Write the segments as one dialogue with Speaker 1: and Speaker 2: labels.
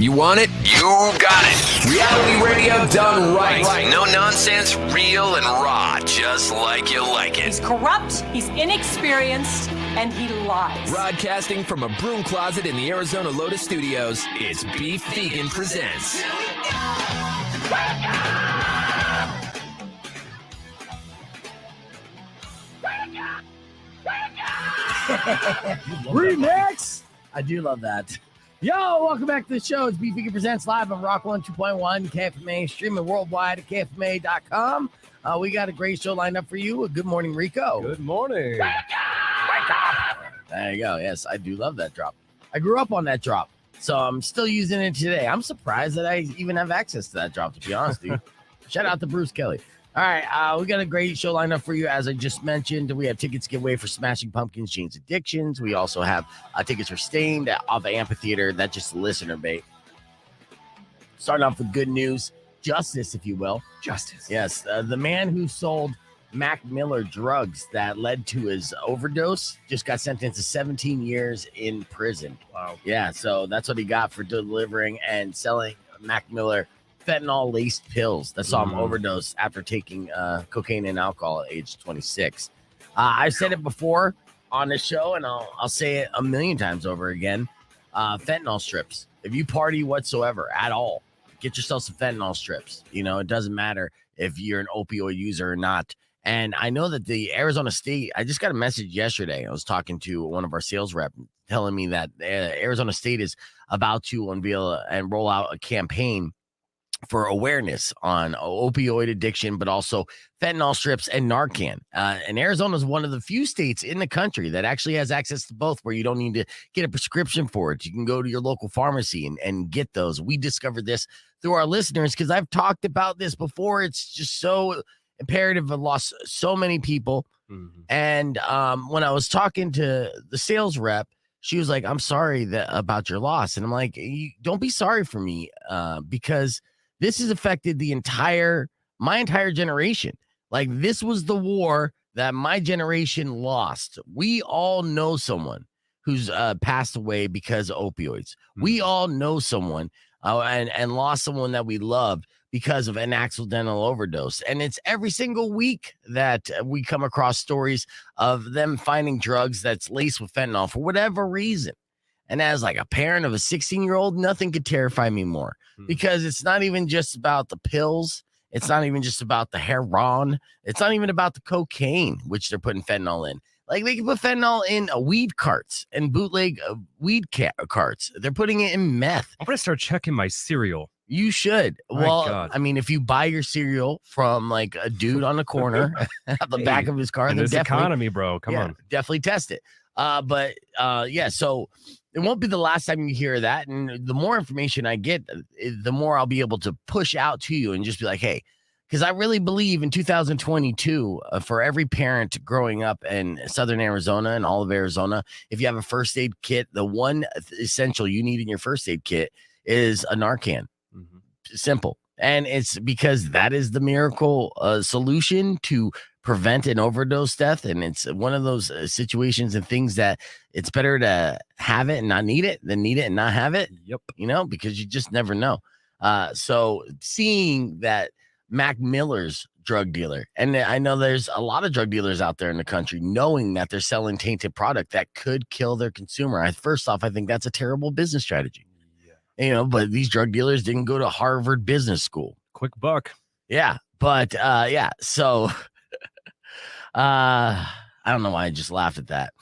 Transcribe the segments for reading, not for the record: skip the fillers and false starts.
Speaker 1: You want it? You got it. Reality radio done right. No nonsense, real and raw, just like you like it.
Speaker 2: He's corrupt, he's inexperienced, and he lies.
Speaker 1: Broadcasting from a broom closet in the Arizona Lotus Studios, it's Beef Vegan Presents.
Speaker 3: Remix! I do love that. Yo, welcome back to the show. It's Beef Vegan Presents live on Rock 102.1, KFMA, streaming worldwide at KFMA.com. We got a great show lined up for you. Good morning, Rico.
Speaker 4: Good morning.
Speaker 3: Wake up! There you go. Yes, I do love that drop. I grew up on that drop, so I'm still using it today. I'm surprised that I even have access to that drop, to be honest, dude. Shout out to Bruce Kelly. All right, we got a great show lined up for you. As I just mentioned, we have tickets to give away for Smashing Pumpkins, Jane's Addictions. We also have tickets for Stained off the Amphitheater. That's just listener bait. Starting off with good news. Justice, if you will.
Speaker 4: Justice.
Speaker 3: Yes, the man who sold Mac Miller drugs that led to his overdose just got sentenced to 17 years in prison.
Speaker 4: Wow.
Speaker 3: Yeah, so that's what he got for delivering and selling Mac Miller fentanyl-laced pills that saw him overdose after taking cocaine and alcohol at age 26. I've said it before on this show, and I'll say it a million times over again. Fentanyl strips. If you party whatsoever at all, get yourself some fentanyl strips. You know, it doesn't matter if you're an opioid user or not. And I know that the Arizona State, I just got a message yesterday. I was talking to one of our sales reps telling me that Arizona State is about to unveil and roll out a campaign for awareness on opioid addiction, but also fentanyl strips and Narcan. And Arizona is one of the few states in the country that actually has access to both, where you don't need to get a prescription for it. You can go to your local pharmacy and get those. We discovered this through our listeners because I've talked about this before. It's just so imperative. I've lost so many people. Mm-hmm. And when I was talking to the sales rep, she was like, I'm sorry about your loss. And I'm like, don't be sorry for me because this has affected my entire generation. Like, this was the war that my generation lost. We all know someone who's passed away because of opioids. Mm-hmm. We all know someone and lost someone that we loved because of an accidental overdose. And it's every single week that we come across stories of them finding drugs that's laced with fentanyl for whatever reason. And as like a parent of a 16-year-old, nothing could terrify me more because it's not even just about the pills. It's not even just about the heroin. It's not even about the cocaine, which they're putting fentanyl in. Like, they can put fentanyl in weed carts and bootleg weed carts. They're putting it in meth.
Speaker 4: I'm going to start checking my cereal.
Speaker 3: You should. God. I mean, if you buy your cereal from like a dude on the corner at the back of his car,
Speaker 4: in this economy, bro, come on.
Speaker 3: Definitely test it. So it won't be the last time you hear that. And the more information I get, the more I'll be able to push out to you and just be like, hey, because I really believe in 2022, for every parent growing up in Southern Arizona and all of Arizona, if you have a first aid kit, the one essential you need in your first aid kit is a Narcan. Mm-hmm. Simple. And it's because that is the miracle solution to prevent an overdose death. And it's one of those situations and things that it's better to have it and not need it than need it and not have it.
Speaker 4: Yep.
Speaker 3: You know, because you just never know. So seeing that Mac Miller's drug dealer, and I know there's a lot of drug dealers out there in the country, knowing that they're selling tainted product that could kill their consumer. First off, I think that's a terrible business strategy. You know, but these drug dealers didn't go to Harvard Business School.
Speaker 4: Quick buck.
Speaker 3: Yeah. But so I don't know why I just laughed at that.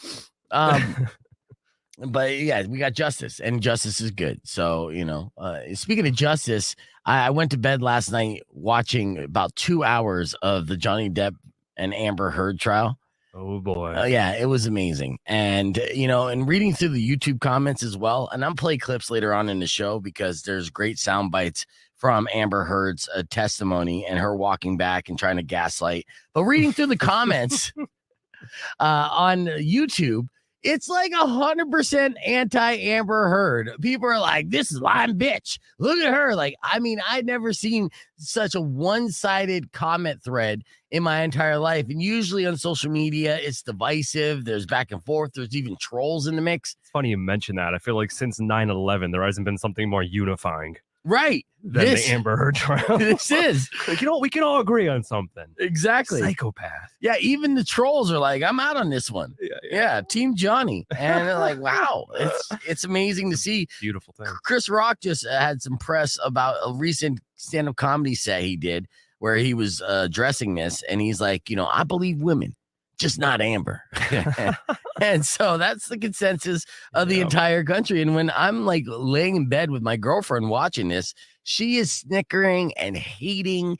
Speaker 3: But yeah, we got justice, and justice is good. So, you know, speaking of justice, I went to bed last night watching about 2 hours of the Johnny Depp and Amber Heard trial.
Speaker 4: Oh boy.
Speaker 3: Yeah, it was amazing. And, you know, and reading through the YouTube comments as well, and I'll play clips later on in the show because there's great sound bites from Amber Heard's testimony and her walking back and trying to gaslight. But reading through the comments on YouTube, It's like 100% anti-Amber Heard. People are like, this is lying bitch. Look at her. Like, I mean, I'd never seen such a one-sided comment thread in my entire life. And usually on social media, it's divisive. There's back and forth. There's even trolls in the mix.
Speaker 4: It's funny you mention that. I feel like since 9/11, there hasn't been something more unifying
Speaker 3: Right.
Speaker 4: than the Amber Heard trial.
Speaker 3: This is.
Speaker 4: Like, we can all agree on something.
Speaker 3: Exactly.
Speaker 4: Psychopath.
Speaker 3: Yeah, even the trolls are like, I'm out on this one. Yeah, Team Johnny. And they're like, wow, it's amazing to see.
Speaker 4: Beautiful thing.
Speaker 3: Chris Rock just had some press about a recent stand-up comedy set he did where he was addressing this, and he's like, I believe women, just not Amber. And so that's the consensus of the entire country. And when I'm like laying in bed with my girlfriend watching this, she is snickering and hating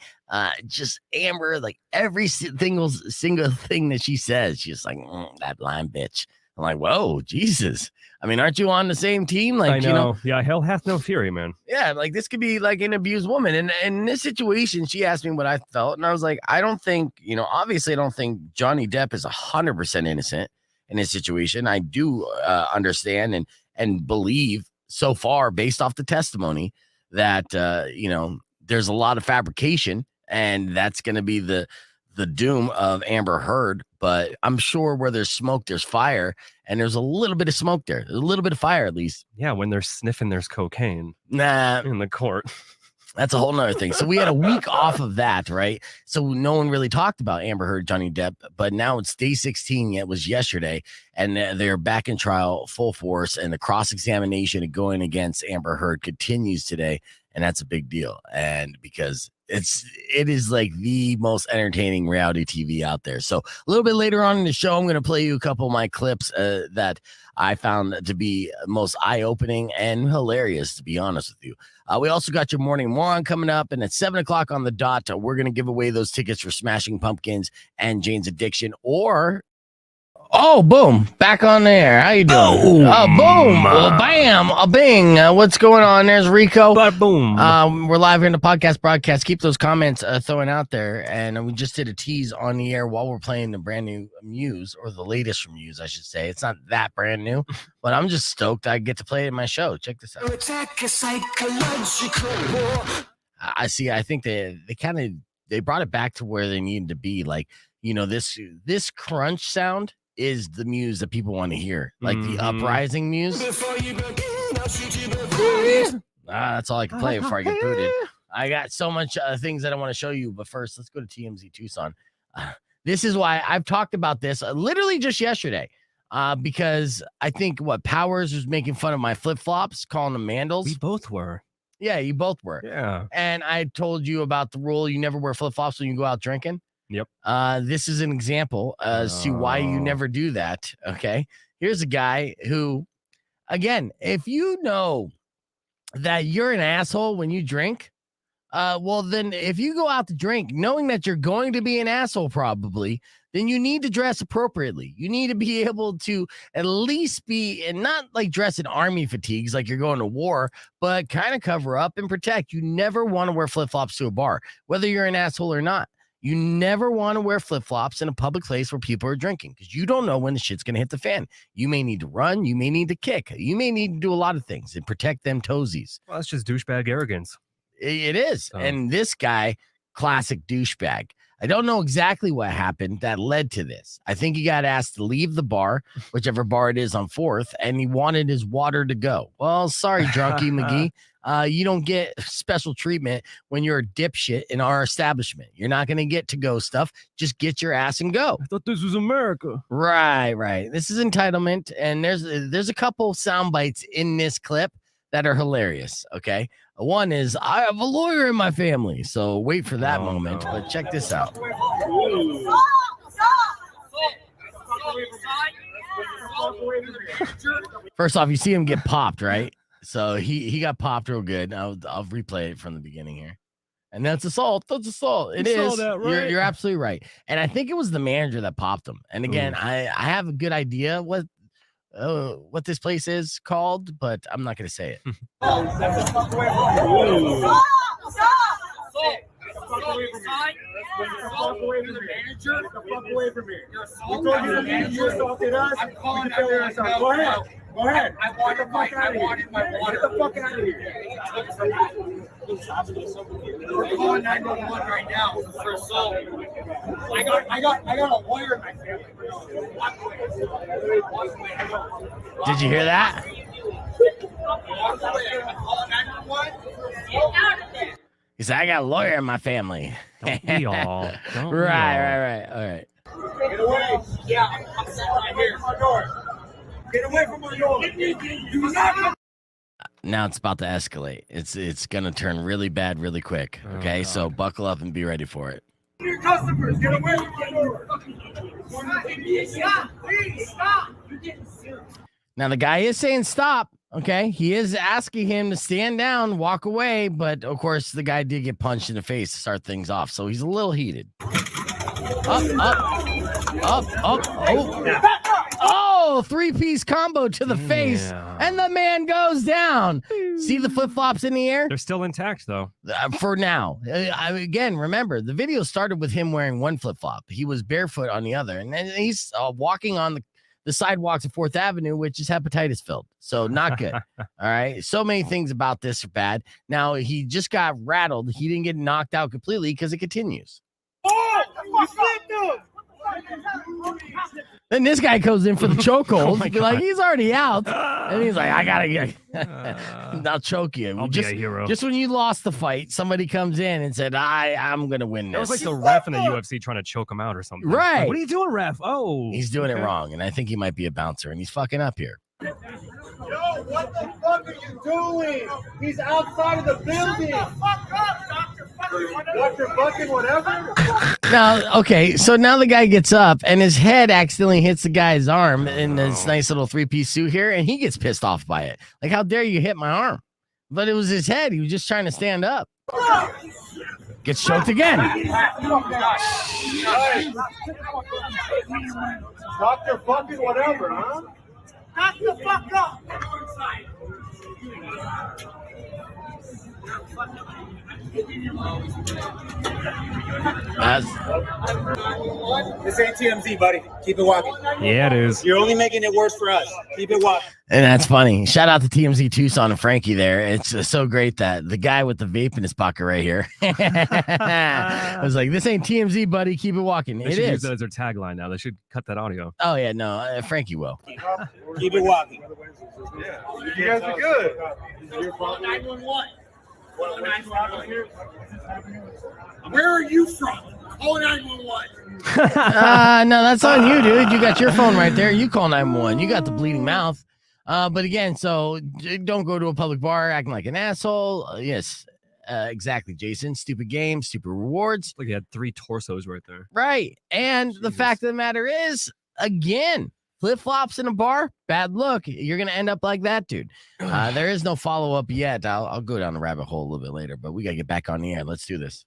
Speaker 3: just Amber, like every single thing that she says. She's like, that blind bitch. I'm like, whoa, Jesus. I mean, aren't you on the same team? Like,
Speaker 4: I know. Yeah, hell hath no fury, man.
Speaker 3: Yeah, like this could be like an abused woman. And in this situation, she asked me what I felt. And I was like, I don't think, obviously I don't think Johnny Depp is 100% innocent in this situation. I do understand and believe so far, based off the testimony, that, there's a lot of fabrication, and that's going to be the doom of Amber Heard. But I'm sure where there's smoke, there's fire, and there's a little bit of smoke there. There's a little bit of fire, at least.
Speaker 4: Yeah, when they're sniffing, there's cocaine.
Speaker 3: Nah.
Speaker 4: In the court.
Speaker 3: That's a whole nother thing. So we had a week off of that, right? So no one really talked about Amber Heard, Johnny Depp, but now it's day 16. It was yesterday, and they're back in trial full force, and the cross-examination going against Amber Heard continues today, and that's a big deal. And because it is like the most entertaining reality TV out there. So a little bit later on in the show, I'm going to play you a couple of my clips that I found to be most eye-opening and hilarious, to be honest with you. We also got your Morning Moron coming up, and at 7 o'clock on the dot, we're going to give away those tickets for Smashing Pumpkins and Jane's Addiction. Oh, boom. Back on there. How you doing? Boom. Bam. Bing. What's going on? There's Rico.
Speaker 4: Boom.
Speaker 3: We're live here in the podcast broadcast. Keep those comments throwing out there. And we just did a tease on the air while we're playing the brand new Muse, or the latest from Muse, I should say. It's not that brand new, but I'm just stoked I get to play it in my show. Check this out. I see. I think they brought it back to where they needed to be. Like, this crunch sound is the Muse that people want to hear, like the uprising Muse. That's all I can play before I get booted. I got so much things that I want to show you, but first, let's go to TMZ Tucson. This is why I've talked about this literally just yesterday, because I think Powers was making fun of my flip-flops, calling them mandals.
Speaker 4: We both were.
Speaker 3: Yeah, you both were.
Speaker 4: Yeah.
Speaker 3: And I told you about the rule: you never wear flip-flops when you go out drinking.
Speaker 4: Yep.
Speaker 3: This is an example as to why you never do that. Okay. Here's a guy who, again, if you know that you're an asshole when you drink, well, then if you go out to drink, knowing that you're going to be an asshole probably, then you need to dress appropriately. You need to be able to at least be, and not like dress in army fatigues like you're going to war, but kind of cover up and protect. You never want to wear flip-flops to a bar, whether you're an asshole or not. You never want to wear flip-flops in a public place where people are drinking, because you don't know when the shit's going to hit the fan. You may need to run. You may need to kick. You may need to do a lot of things and protect them toesies.
Speaker 4: Well, that's just douchebag arrogance.
Speaker 3: It is.
Speaker 4: Oh.
Speaker 3: And this guy, classic douchebag. I don't know exactly what happened that led to this. I think he got asked to leave the bar, whichever bar it is on 4th, and he wanted his water to go. Well, sorry, Drunky McGee. You don't get special treatment when you're a dipshit in our establishment. You're not going to get to-go stuff. Just get your ass and go.
Speaker 4: I thought this was America.
Speaker 3: Right. This is entitlement, and there's a couple sound bites in this clip that are hilarious, okay? One is, I have a lawyer in my family, so wait for that moment, but check this out. First off, you see him get popped, right? So he got popped real good. I'll replay it from the beginning here. And that's assault. That's assault. It is. That, right? You're absolutely right. And I think it was the manager that popped him. And again, I have a good idea what this place is called, but I'm not going to say it.
Speaker 5: fuck away from me. Get the fuck away from me. Get the fuck away from me. We told you the manager assaulted us. I'm calling you. Go ahead. Go ahead. I wanted my water. Get the fuck out of here. We're calling 911 right now for assault. I got a lawyer in my family.
Speaker 3: Did you hear that? He said, I got a lawyer in my family.
Speaker 4: Don't we all? Don't we all?
Speaker 3: Right. All right.
Speaker 5: Get away. Yeah, I'm sitting right here. My door. Get away from my door. Do not.
Speaker 3: Now it's about to escalate. It's gonna turn really bad really quick. Okay,
Speaker 4: Oh,
Speaker 3: so buckle up and be ready for it.
Speaker 5: Your customers, get away from my door. Stop, please, stop. You're getting serious.
Speaker 3: Now the guy is saying stop. Okay, he is asking him to stand down, walk away, but of course the guy did get punched in the face to start things off, so he's a little heated. Up. Oh, three-piece combo to the face, and the man goes down. See the flip-flops in the air?
Speaker 4: They're still intact, though.
Speaker 3: For now. Again, remember, the video started with him wearing one flip-flop. He was barefoot on the other, and then he's walking on the sidewalks of 4th Avenue, which is hepatitis filled. So not good. All right. So many things about this are bad. Now, he just got rattled. He didn't get knocked out completely because it continues.
Speaker 5: Oh, you slipped him.
Speaker 3: Then this guy goes in for the chokehold.
Speaker 4: Oh my God.
Speaker 3: He's already out. And he's like, I got to get, I'll choke you.
Speaker 4: I'll be a hero.
Speaker 3: Just when you lost the fight, somebody comes in and said, I'm going to win
Speaker 4: That
Speaker 3: this.
Speaker 4: was like the ref in the UFC trying to choke him out or something.
Speaker 3: Right.
Speaker 4: Like, what are you doing, ref? Oh.
Speaker 3: He's doing it wrong. And I think he might be a bouncer and he's fucking up here.
Speaker 5: Yo, what the fuck are you doing? He's outside of the building. Shut the fuck up, Dr. Fucking whatever.
Speaker 3: Now, okay, so now the guy gets up and his head accidentally hits the guy's arm in this nice little three-piece suit here, and he gets pissed off by it. Like, how dare you hit my arm? But it was his head. He was just trying to stand up. Gets choked again.
Speaker 5: Dr. Fucking whatever, huh? Shut the fuck up. This ain't TMZ, buddy. Keep it walking.
Speaker 4: Yeah, it is.
Speaker 5: You're only making it worse for us. Keep it walking.
Speaker 3: And that's funny. Shout out to TMZ Tucson and Frankie there. It's so great that the guy with the vape in his pocket right here I was like, this ain't TMZ, buddy. Keep it walking.
Speaker 4: They
Speaker 3: It
Speaker 4: should use
Speaker 3: is.
Speaker 4: that as their tagline now. They should cut that audio.
Speaker 3: Oh, yeah, no. Frankie will.
Speaker 5: Keep it walking.
Speaker 6: You guys are good.
Speaker 5: 911. Where are you from? Call 911.
Speaker 3: No, that's on you, dude. You got your phone right there. You call 911. You got the bleeding mouth. But again, so don't go to a public bar acting like an asshole. Yes, exactly, Jason. Stupid games, stupid rewards.
Speaker 4: It's like he had 3 torsos right there.
Speaker 3: Right. And the fact of the matter is, again, flip-flops in a bar, bad look. You're going to end up like that, dude. There is no follow-up yet. I'll go down the rabbit hole a little bit later, but we got to get back on the air. Let's do this.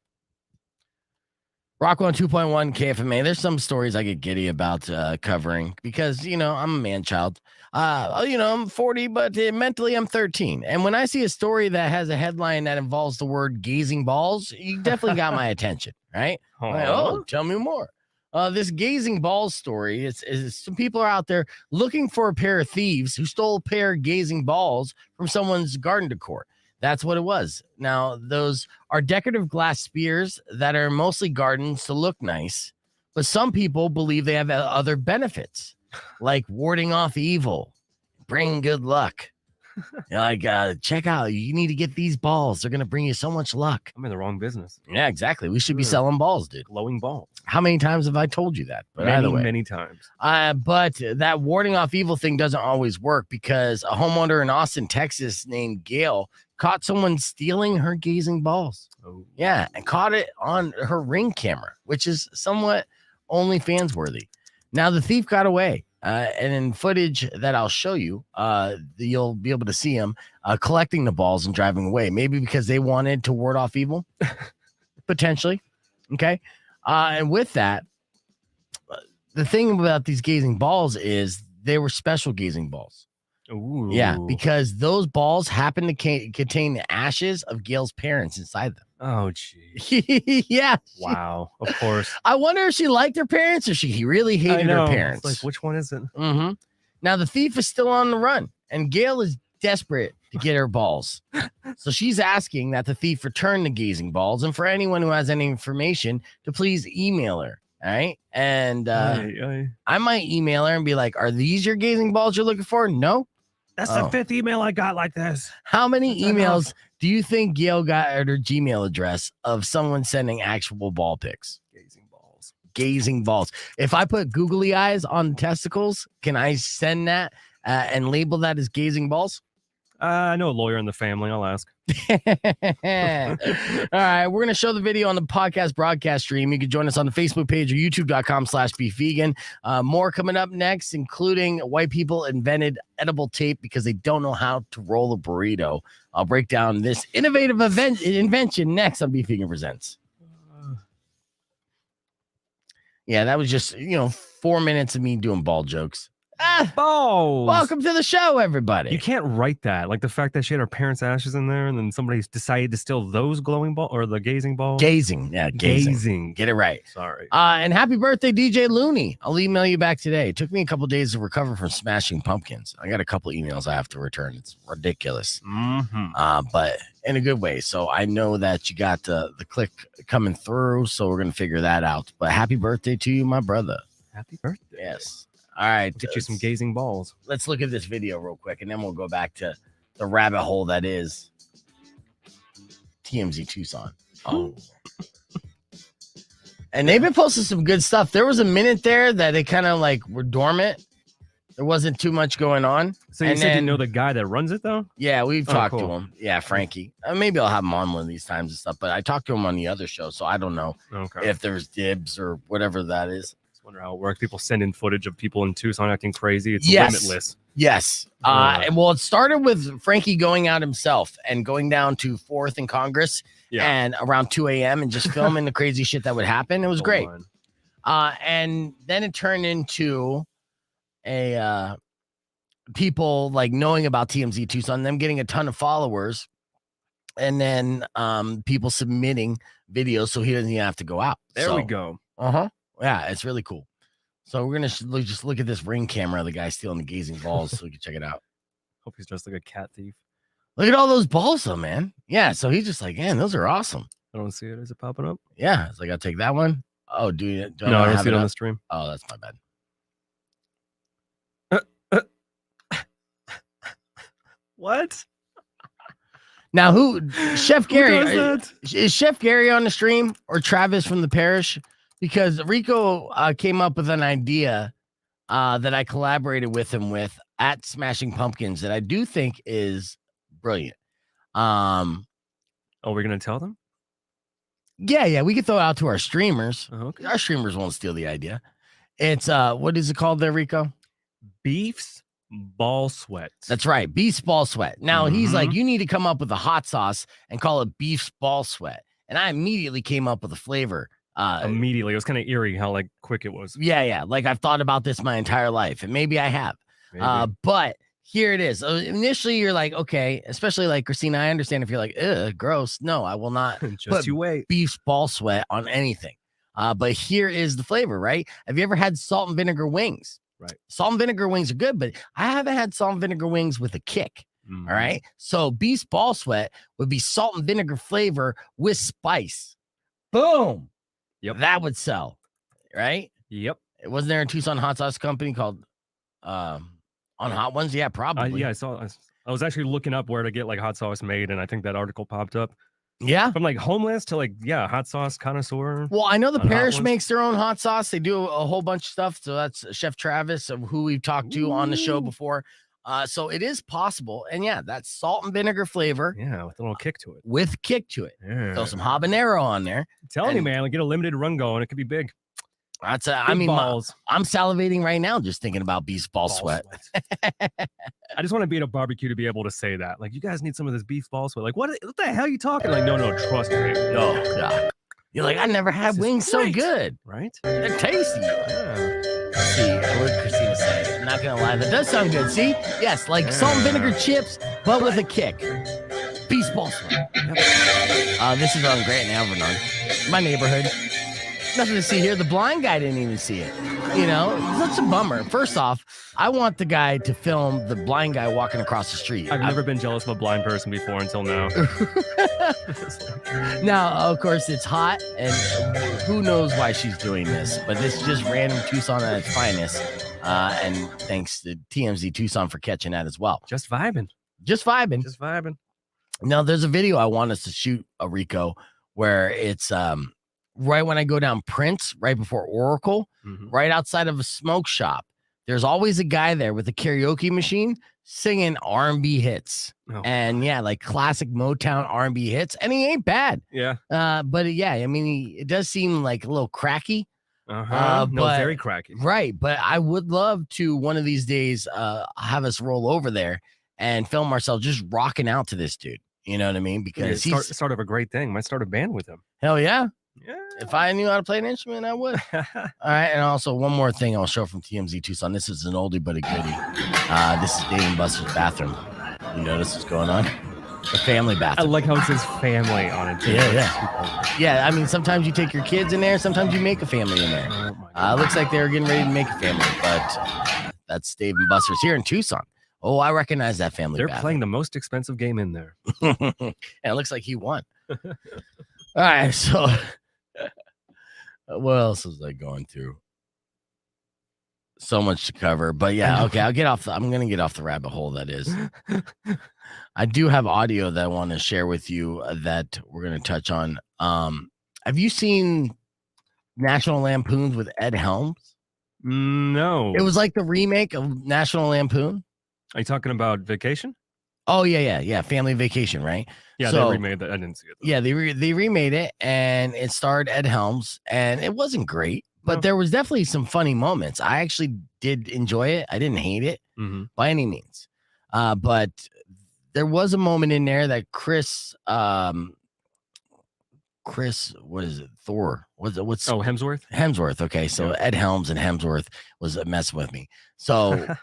Speaker 3: Rock 102.1 KFMA. There's some stories I get giddy about covering because, I'm a man-child. I'm 40, but mentally I'm 13. And when I see a story that has a headline that involves the word gazing balls, you definitely got my attention, right? Like, tell me more. This gazing balls story is some people are out there looking for a pair of thieves who stole a pair of gazing balls from someone's garden decor. That's what it was. Now, those are decorative glass spears that are mostly gardens to look nice, but some people believe they have other benefits, like warding off evil, bring good luck. Check out, you need to get these balls. They're going to bring you so much luck.
Speaker 4: I'm in the wrong business.
Speaker 3: Yeah, exactly. We should be selling balls, dude.
Speaker 4: Glowing balls.
Speaker 3: How many times have I told you that? But either way.
Speaker 4: Many times.
Speaker 3: But that warding off evil thing doesn't always work because a homeowner in Austin, Texas named Gail caught someone stealing her gazing balls.
Speaker 4: Oh.
Speaker 3: Yeah, and caught it on her Ring camera, which is somewhat OnlyFans worthy. Now, the thief got away. And in footage that I'll show you, you'll be able to see him collecting the balls and driving away. Maybe because they wanted to ward off evil, potentially. Okay. And with that, the thing about these gazing balls is they were special gazing balls.
Speaker 4: Ooh.
Speaker 3: Yeah, because those balls happen to contain the ashes of Gail's parents inside them.
Speaker 4: Oh, gee.
Speaker 3: Yeah.
Speaker 4: Wow. Of course.
Speaker 3: I wonder if she liked her parents or she really hated her parents.
Speaker 4: It's like, which one is it?
Speaker 3: Mm-hmm. Now, the thief is still on the run, and Gail is desperate to get her balls. So she's asking that the thief return the gazing balls, and for anyone who has any information to please email her. All right. And I might email her and be like, are these your gazing balls you're looking for? No.
Speaker 4: That's the 5th email I got like this.
Speaker 3: How many emails do you think Gail got at her Gmail address of someone sending actual ball pics? Gazing balls. If I put googly eyes on testicles, can I send that and label that as gazing balls?
Speaker 4: I know a lawyer in the family. I'll ask.
Speaker 3: All right. We're going to show the video on the podcast broadcast stream. You can join us on the Facebook page or youtube.com/beefvegan. More coming up next, including white people invented edible tape because they don't know how to roll a burrito. I'll break down this innovative invention next on Beef Vegan Presents. Yeah, that was just, 4 minutes of me doing ball jokes.
Speaker 4: Balls.
Speaker 3: Welcome to the show, everybody.
Speaker 4: You can't write that. Like the fact that she had her parents' ashes in there and then somebody decided to steal those glowing balls or the gazing balls.
Speaker 3: Gazing. Yeah, gazing. Get it right.
Speaker 4: Sorry.
Speaker 3: And happy birthday, DJ Looney. I'll email you back today. It took me a couple days to recover from smashing pumpkins. I got a couple emails I have to return. It's ridiculous.
Speaker 4: Mm-hmm.
Speaker 3: But in a good way. So I know that you got the click coming through. So we're going to figure that out. But happy birthday to you, my brother.
Speaker 4: Happy birthday.
Speaker 3: Yes. All right.
Speaker 4: Get you some gazing balls.
Speaker 3: Let's look at this video real quick, and then we'll go back to the rabbit hole that is TMZ Tucson. Oh. And they've been posting some good stuff. There was a minute there that they kind of like were dormant. There wasn't too much going on.
Speaker 4: So you said you know the guy that runs it, though?
Speaker 3: Yeah, we've talked to
Speaker 4: cool.
Speaker 3: him. Yeah, Frankie. Maybe I'll have him on one of these times and stuff, but I talked to him on the other show, so I don't know if there's dibs or whatever that is.
Speaker 4: Wonder how it works. People send in footage of people in Tucson acting crazy. It's limitless.
Speaker 3: Yes. Well, it started with Frankie going out himself and going down to 4th and Congress and around 2 a.m. and just filming the crazy shit that would happen. It was great. And then it turned into people like knowing about TMZ Tucson, them getting a ton of followers, and then people submitting videos so he doesn't even have to go out.
Speaker 4: There we go.
Speaker 3: Yeah, it's really cool. So we're going to just look at this ring camera of the guy stealing the gazing balls so we can check it out.
Speaker 4: Hope he's dressed like a cat thief.
Speaker 3: Look at all those balls, though, man. Yeah, so he's just like, man, those are awesome.
Speaker 4: I don't see it. Is it popping up?
Speaker 3: Yeah, so I got to take that one. Oh, do I
Speaker 4: don't see it on the stream.
Speaker 3: Oh, that's my bad.
Speaker 4: What?
Speaker 3: Now, Chef Gary,
Speaker 4: does that?
Speaker 3: Is Chef Gary on the stream or Travis from the parish? Because Rico came up with an idea that I collaborated with him with at Smashing Pumpkins that I do think is brilliant.
Speaker 4: Oh, we're going to tell them?
Speaker 3: Yeah, we can throw it out to our streamers.
Speaker 4: Okay.
Speaker 3: Our streamers won't steal the idea. It's, what is it called there, Rico?
Speaker 4: Beef's Ball Sweat.
Speaker 3: That's right. Beef's Ball Sweat. Now, he's like, you need to come up with a hot sauce and call it Beef's Ball Sweat. And I immediately came up with a flavor.
Speaker 4: Immediately. It was kind of eerie how like quick it was.
Speaker 3: Yeah. Like I've thought about this my entire life, and maybe I have. But here it is. Initially, you're like, okay, especially like Christina, I understand if you're like, ugh, gross. No, I will not
Speaker 4: Just you wait.
Speaker 3: Beef's Ball Sweat on anything. But here is the flavor, right? Have you ever had salt and vinegar wings?
Speaker 4: Right.
Speaker 3: Salt and vinegar wings are good, but I haven't had salt and vinegar wings with a kick. All right. So Beef's Ball Sweat would be salt and vinegar flavor with spice. Boom.
Speaker 4: Yep.
Speaker 3: That would sell. Right?
Speaker 4: Yep.
Speaker 3: Wasn't there a Tucson hot sauce company called On Hot Ones? Yeah, probably.
Speaker 4: Yeah, I was actually looking up where to get like hot sauce made, and I think that article popped up.
Speaker 3: Yeah.
Speaker 4: From like homeless to like, hot sauce connoisseur.
Speaker 3: Well, I know the parish makes their own hot sauce. They do a whole bunch of stuff. So that's Chef Travis, who we've talked to on the show before. So it is possible. And yeah, that's salt and vinegar flavor.
Speaker 4: Yeah, with a little kick to it.
Speaker 3: Yeah. Throw some habanero on there.
Speaker 4: I'm telling you, man, like get a limited run going. It could be big.
Speaker 3: That's
Speaker 4: balls.
Speaker 3: I'm salivating right now just thinking about Beef's Ball Sweat.
Speaker 4: I just want to be at a barbecue to be able to say that. Like, you guys need some of this beef ball sweat. Like, what the hell are you talking? Like, no, trust me.
Speaker 3: No, yeah. You're like, I never had wings so good.
Speaker 4: Right?
Speaker 3: They're tasty.
Speaker 4: Yeah.
Speaker 3: See, what did Christina say? I'm not going to lie. That does sound good. See? Yes, like salt and vinegar chips, but with a kick. Beast ball swing. This is on Grant and Alvernon, my neighborhood. Nothing to see here. The blind guy didn't even see it. You know, that's a bummer. First off, I want the guy to film the blind guy walking across the street.
Speaker 4: I've never been jealous of a blind person before until now.
Speaker 3: Now, of course, it's hot, and who knows why she's doing this, but this is just random Tucson at its finest. And thanks to TMZ Tucson for catching that as well.
Speaker 4: Just vibing.
Speaker 3: Just vibing.
Speaker 4: Just vibing.
Speaker 3: Now, there's a video I want us to shoot, Rico, where it's right when I go down Prince, right before Oracle, right outside of a smoke shop. There's always a guy there with a karaoke machine singing R&B hits.
Speaker 4: Oh.
Speaker 3: And yeah, like classic Motown R&B hits. And he ain't bad.
Speaker 4: Yeah.
Speaker 3: But yeah, I mean, it does seem like a little cracky.
Speaker 4: No, very cracky.
Speaker 3: Right. But I would love to one of these days have us roll over there and film ourselves just rocking out to this dude. You know what I mean? Because he's
Speaker 4: start of a great thing. Might start a band with him.
Speaker 3: Hell yeah.
Speaker 4: Yeah.
Speaker 3: If I knew how to play an instrument, I would. All right. And also one more thing I'll show from TMZ Tucson. This is an oldie but a goodie. This is Dave and Buster's bathroom. You notice what's going on? The family
Speaker 4: I
Speaker 3: bathroom.
Speaker 4: like how it says family on it. Too.
Speaker 3: Yeah, I mean, sometimes you take your kids in there. Sometimes you make a family in there.
Speaker 4: Oh my
Speaker 3: Looks like they were getting ready to make a family. But that's Dave and Buster's here in Tucson. Oh, I recognize that family
Speaker 4: They're
Speaker 3: bathroom.
Speaker 4: playing the most expensive game in there.
Speaker 3: And it looks like he won. All right, so what else was I going through? So much to cover, but yeah, okay. I'm gonna get off the rabbit hole. That is, I do have audio that I want to share with you that we're gonna touch on. Have you seen National Lampoons with Ed Helms?
Speaker 4: No,
Speaker 3: It was like the remake of National Lampoon.
Speaker 4: Are you talking about Vacation?
Speaker 3: Oh yeah. Family Vacation, right?
Speaker 4: Yeah,
Speaker 3: So-
Speaker 4: they remade that. I didn't see it. Though.
Speaker 3: Yeah, they remade it, and it starred Ed Helms, and it wasn't great, but
Speaker 4: No.
Speaker 3: there was definitely some funny moments. I actually did enjoy it. I didn't hate it by any means, but there was a moment in there that Chris, what is it? Thor? What's
Speaker 4: Hemsworth?
Speaker 3: Hemsworth? Okay, so
Speaker 4: Yeah.
Speaker 3: Ed Helms and Hemsworth was messing with me. So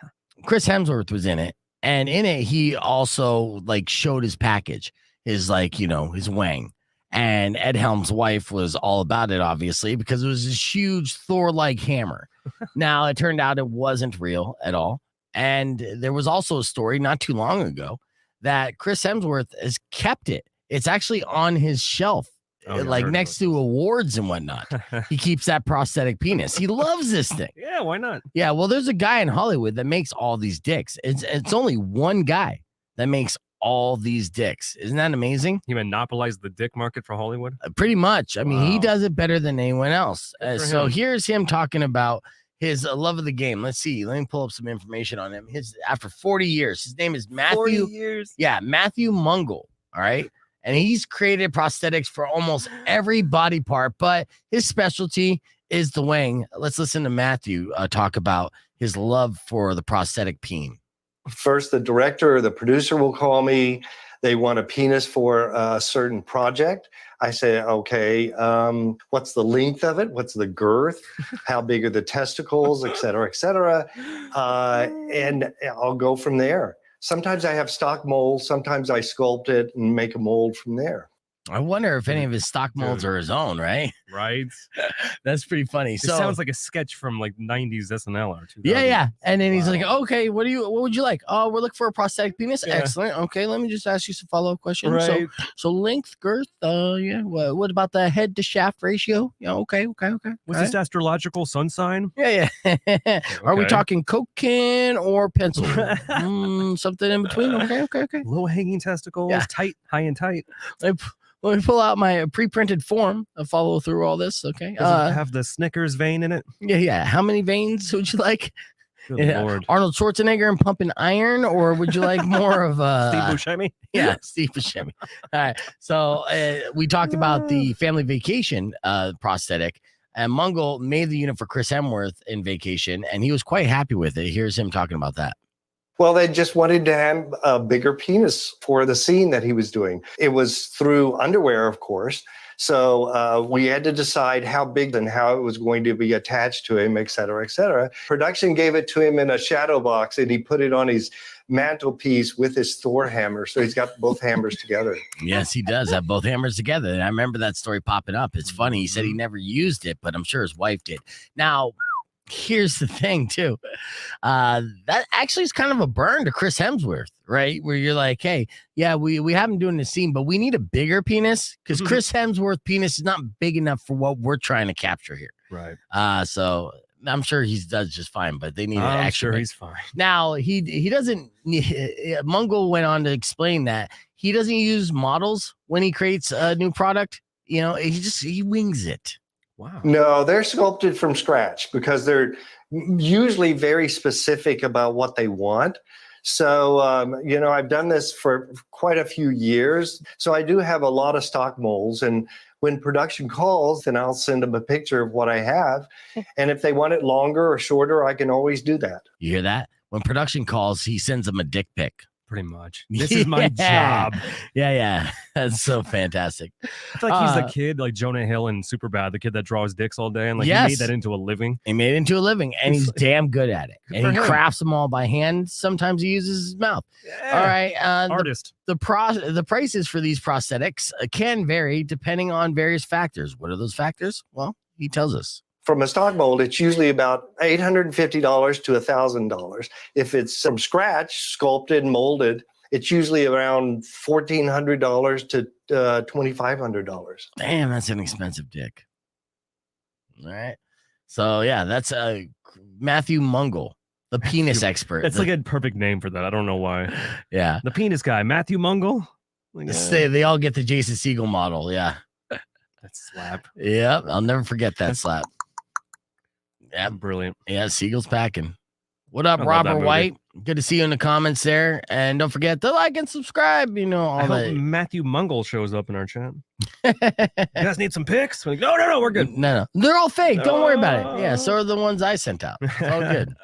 Speaker 3: Chris Hemsworth was in it, and in it he also like showed his package, his his wang. And Ed Helms' wife was all about it, obviously, because it was this huge Thor-like hammer. Now, it turned out it wasn't real at all. And there was also a story not too long ago that Chris Hemsworth has kept it. It's actually on his shelf,
Speaker 4: Oh, yeah, I
Speaker 3: like
Speaker 4: heard
Speaker 3: next to awards and whatnot. He keeps that prosthetic penis. He loves this thing.
Speaker 4: Yeah, why not?
Speaker 3: Yeah, well, there's a guy in Hollywood that makes all these dicks. It's only one guy that makes all these dicks. Isn't that amazing?
Speaker 4: He monopolized the dick market for Hollywood.
Speaker 3: Pretty much. I mean, he
Speaker 4: Wow.
Speaker 3: does it better than anyone else.
Speaker 4: Good for
Speaker 3: So
Speaker 4: him.
Speaker 3: here's him talking about his love of the game. Let's see. Let me pull up some information on him. After 40 years, his name is Matthew.
Speaker 4: Years.
Speaker 3: Yeah, Matthew Mungle. All right. And he's created prosthetics for almost every body part, but his specialty is the wang. Let's listen to Matthew talk about his love for the prosthetic peen.
Speaker 7: First, the director or the producer will call me. They want a penis for a certain project. I say, okay, what's the length of it? What's the girth? How big are the testicles, et cetera, et cetera. And I'll go from there. Sometimes I have stock molds. Sometimes I sculpt it and make a mold from there.
Speaker 3: I wonder if any of his stock molds are his own, right?
Speaker 4: Right.
Speaker 3: That's pretty funny.
Speaker 4: It
Speaker 3: So
Speaker 4: sounds like a sketch from like 90s SNL or 2000s.
Speaker 3: yeah. And then he's
Speaker 4: Wow.
Speaker 3: like, okay, what would you like? Oh, we're looking for a prosthetic penis.
Speaker 4: Yeah.
Speaker 3: Excellent. Okay, let me just ask you some follow-up questions.
Speaker 4: Right.
Speaker 3: So length, girth, yeah. What about the head to shaft ratio? Yeah, okay.
Speaker 4: What's
Speaker 3: All
Speaker 4: this astrological sun sign?
Speaker 3: Yeah. Are we
Speaker 4: Okay.
Speaker 3: talking coke can or pencil? Something in between. Okay.
Speaker 4: Low hanging testicles,
Speaker 3: Yeah.
Speaker 4: tight, high and tight.
Speaker 3: Let me pull out my pre-printed form and follow through all this. Okay.
Speaker 4: Does it have the Snickers vein in it?
Speaker 3: Yeah. How many veins would you like?
Speaker 4: Good
Speaker 3: Yeah,
Speaker 4: Lord.
Speaker 3: Arnold Schwarzenegger and pumping iron, or would you like more of
Speaker 4: Steve Buscemi?
Speaker 3: Yeah, Steve Buscemi. All right. So we talked about the family vacation prosthetic, and Mungle made the unit for Chris Hemsworth in Vacation, and he was quite happy with it. Here's him talking about that.
Speaker 7: Well, they just wanted to have a bigger penis for the scene that he was doing. It was through underwear, of course. So we had to decide how big and how it was going to be attached to him, et cetera, et cetera. Production gave it to him in a shadow box, and he put it on his mantelpiece with his Thor hammer. So he's got both hammers together.
Speaker 3: Yes, he does have both hammers together. And I remember that story popping up. It's funny. He said he never used it, but I'm sure his wife did. Now, here's the thing, too. That actually is kind of a burn to Chris Hemsworth, right? Where you're like, hey, yeah, we have him doing the scene, but we need a bigger penis because Chris Hemsworth penis is not big enough for what we're trying to capture here.
Speaker 4: Right.
Speaker 3: So I'm sure he does just fine, but they need an
Speaker 4: I'm
Speaker 3: extra.
Speaker 4: sure he's fine.
Speaker 3: Now he doesn't. Mungo went on to explain that he doesn't use models when he creates a new product. You know, he wings it.
Speaker 4: Wow.
Speaker 7: No, they're sculpted from scratch because they're usually very specific about what they want. So, you know, I've done this for quite a few years. So I do have a lot of stock molds. And when production calls, then I'll send them a picture of what I have. And if they want it longer or shorter, I can always do that.
Speaker 3: You hear that? When production calls, he sends them a dick pic.
Speaker 4: Pretty much. This is my job.
Speaker 3: Yeah. That's so fantastic.
Speaker 4: I feel like he's the kid, like Jonah Hill in Superbad, the kid that draws dicks all day. And like he made that into a living.
Speaker 3: He made it into a living, and he's damn good at it.
Speaker 4: Good
Speaker 3: And he
Speaker 4: for him.
Speaker 3: crafts them all by hand. Sometimes he uses his mouth.
Speaker 4: Yeah.
Speaker 3: All right.
Speaker 4: Artist.
Speaker 3: The prices for these prosthetics can vary depending on various factors. What are those factors? Well, he tells us.
Speaker 7: From a stock mold, it's usually about $850 to $1,000. If it's from scratch, sculpted and molded, it's usually around $1,400 to $2,500.
Speaker 3: Damn, that's an expensive dick. All right. So, yeah, that's Matthew Mungle, the penis expert.
Speaker 4: It's like a perfect name for that. I don't know why.
Speaker 3: Yeah.
Speaker 4: The penis guy, Matthew Mungle. Like,
Speaker 3: They all get the Jason Segel model. Yeah.
Speaker 4: that slap.
Speaker 3: Yeah. I'll never forget that slap. Yeah.
Speaker 4: Brilliant.
Speaker 3: Yeah. Segel's packing. What up,
Speaker 4: I love that
Speaker 3: Robert
Speaker 4: movie.
Speaker 3: White? Good to see you in the comments there. And don't forget to like and subscribe. You know,
Speaker 4: I
Speaker 3: all
Speaker 4: hope
Speaker 3: that.
Speaker 4: Matthew Mungle shows up in our chat. You guys need some pics? We're like, no, we're good.
Speaker 3: No. They're all fake. Don't worry about it. Yeah. So are the ones I sent out. It's all good.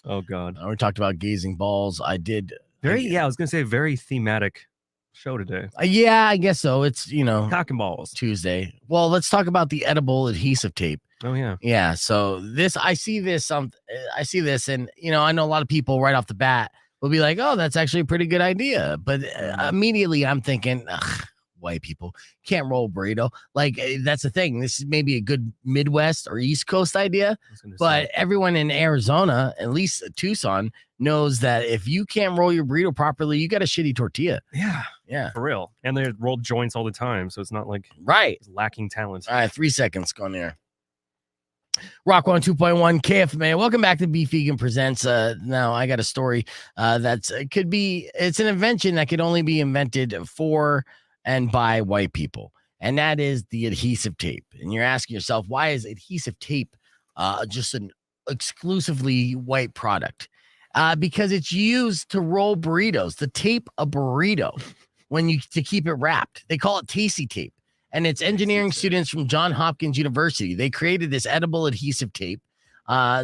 Speaker 4: Oh, God.
Speaker 3: We talked about gazing balls. I did.
Speaker 4: I was going to say very thematic show today.
Speaker 3: Yeah, I guess so. It's, you know,
Speaker 4: Cock and balls.
Speaker 3: Tuesday. Well, let's talk about the edible adhesive tape.
Speaker 4: Oh, yeah.
Speaker 3: Yeah. So I see this, and you know, I know a lot of people right off the bat will be like, "Oh, that's actually a pretty good idea," but immediately I'm thinking, ugh, white people can't roll burrito. Like that's the thing. This is maybe a good Midwest or East Coast idea, but everyone in Arizona, at least Tucson, knows that if you can't roll your burrito properly, you got a shitty tortilla. Yeah.
Speaker 4: For real. And they roll joints all the time, so it's not like
Speaker 3: Right.
Speaker 4: lacking talent.
Speaker 3: All right, 3 seconds going there. Rock 102.1 KFMA. Welcome back to Beef Vegan Presents. Now I got a story it's an invention that could only be invented for and by white people, and that is the adhesive tape. And you're asking yourself, why is adhesive tape just an exclusively white product? Because it's used to roll burritos, to tape a burrito to keep it wrapped. They call it Tasty tape. And it's engineering students from Johns Hopkins University. They created this edible adhesive tape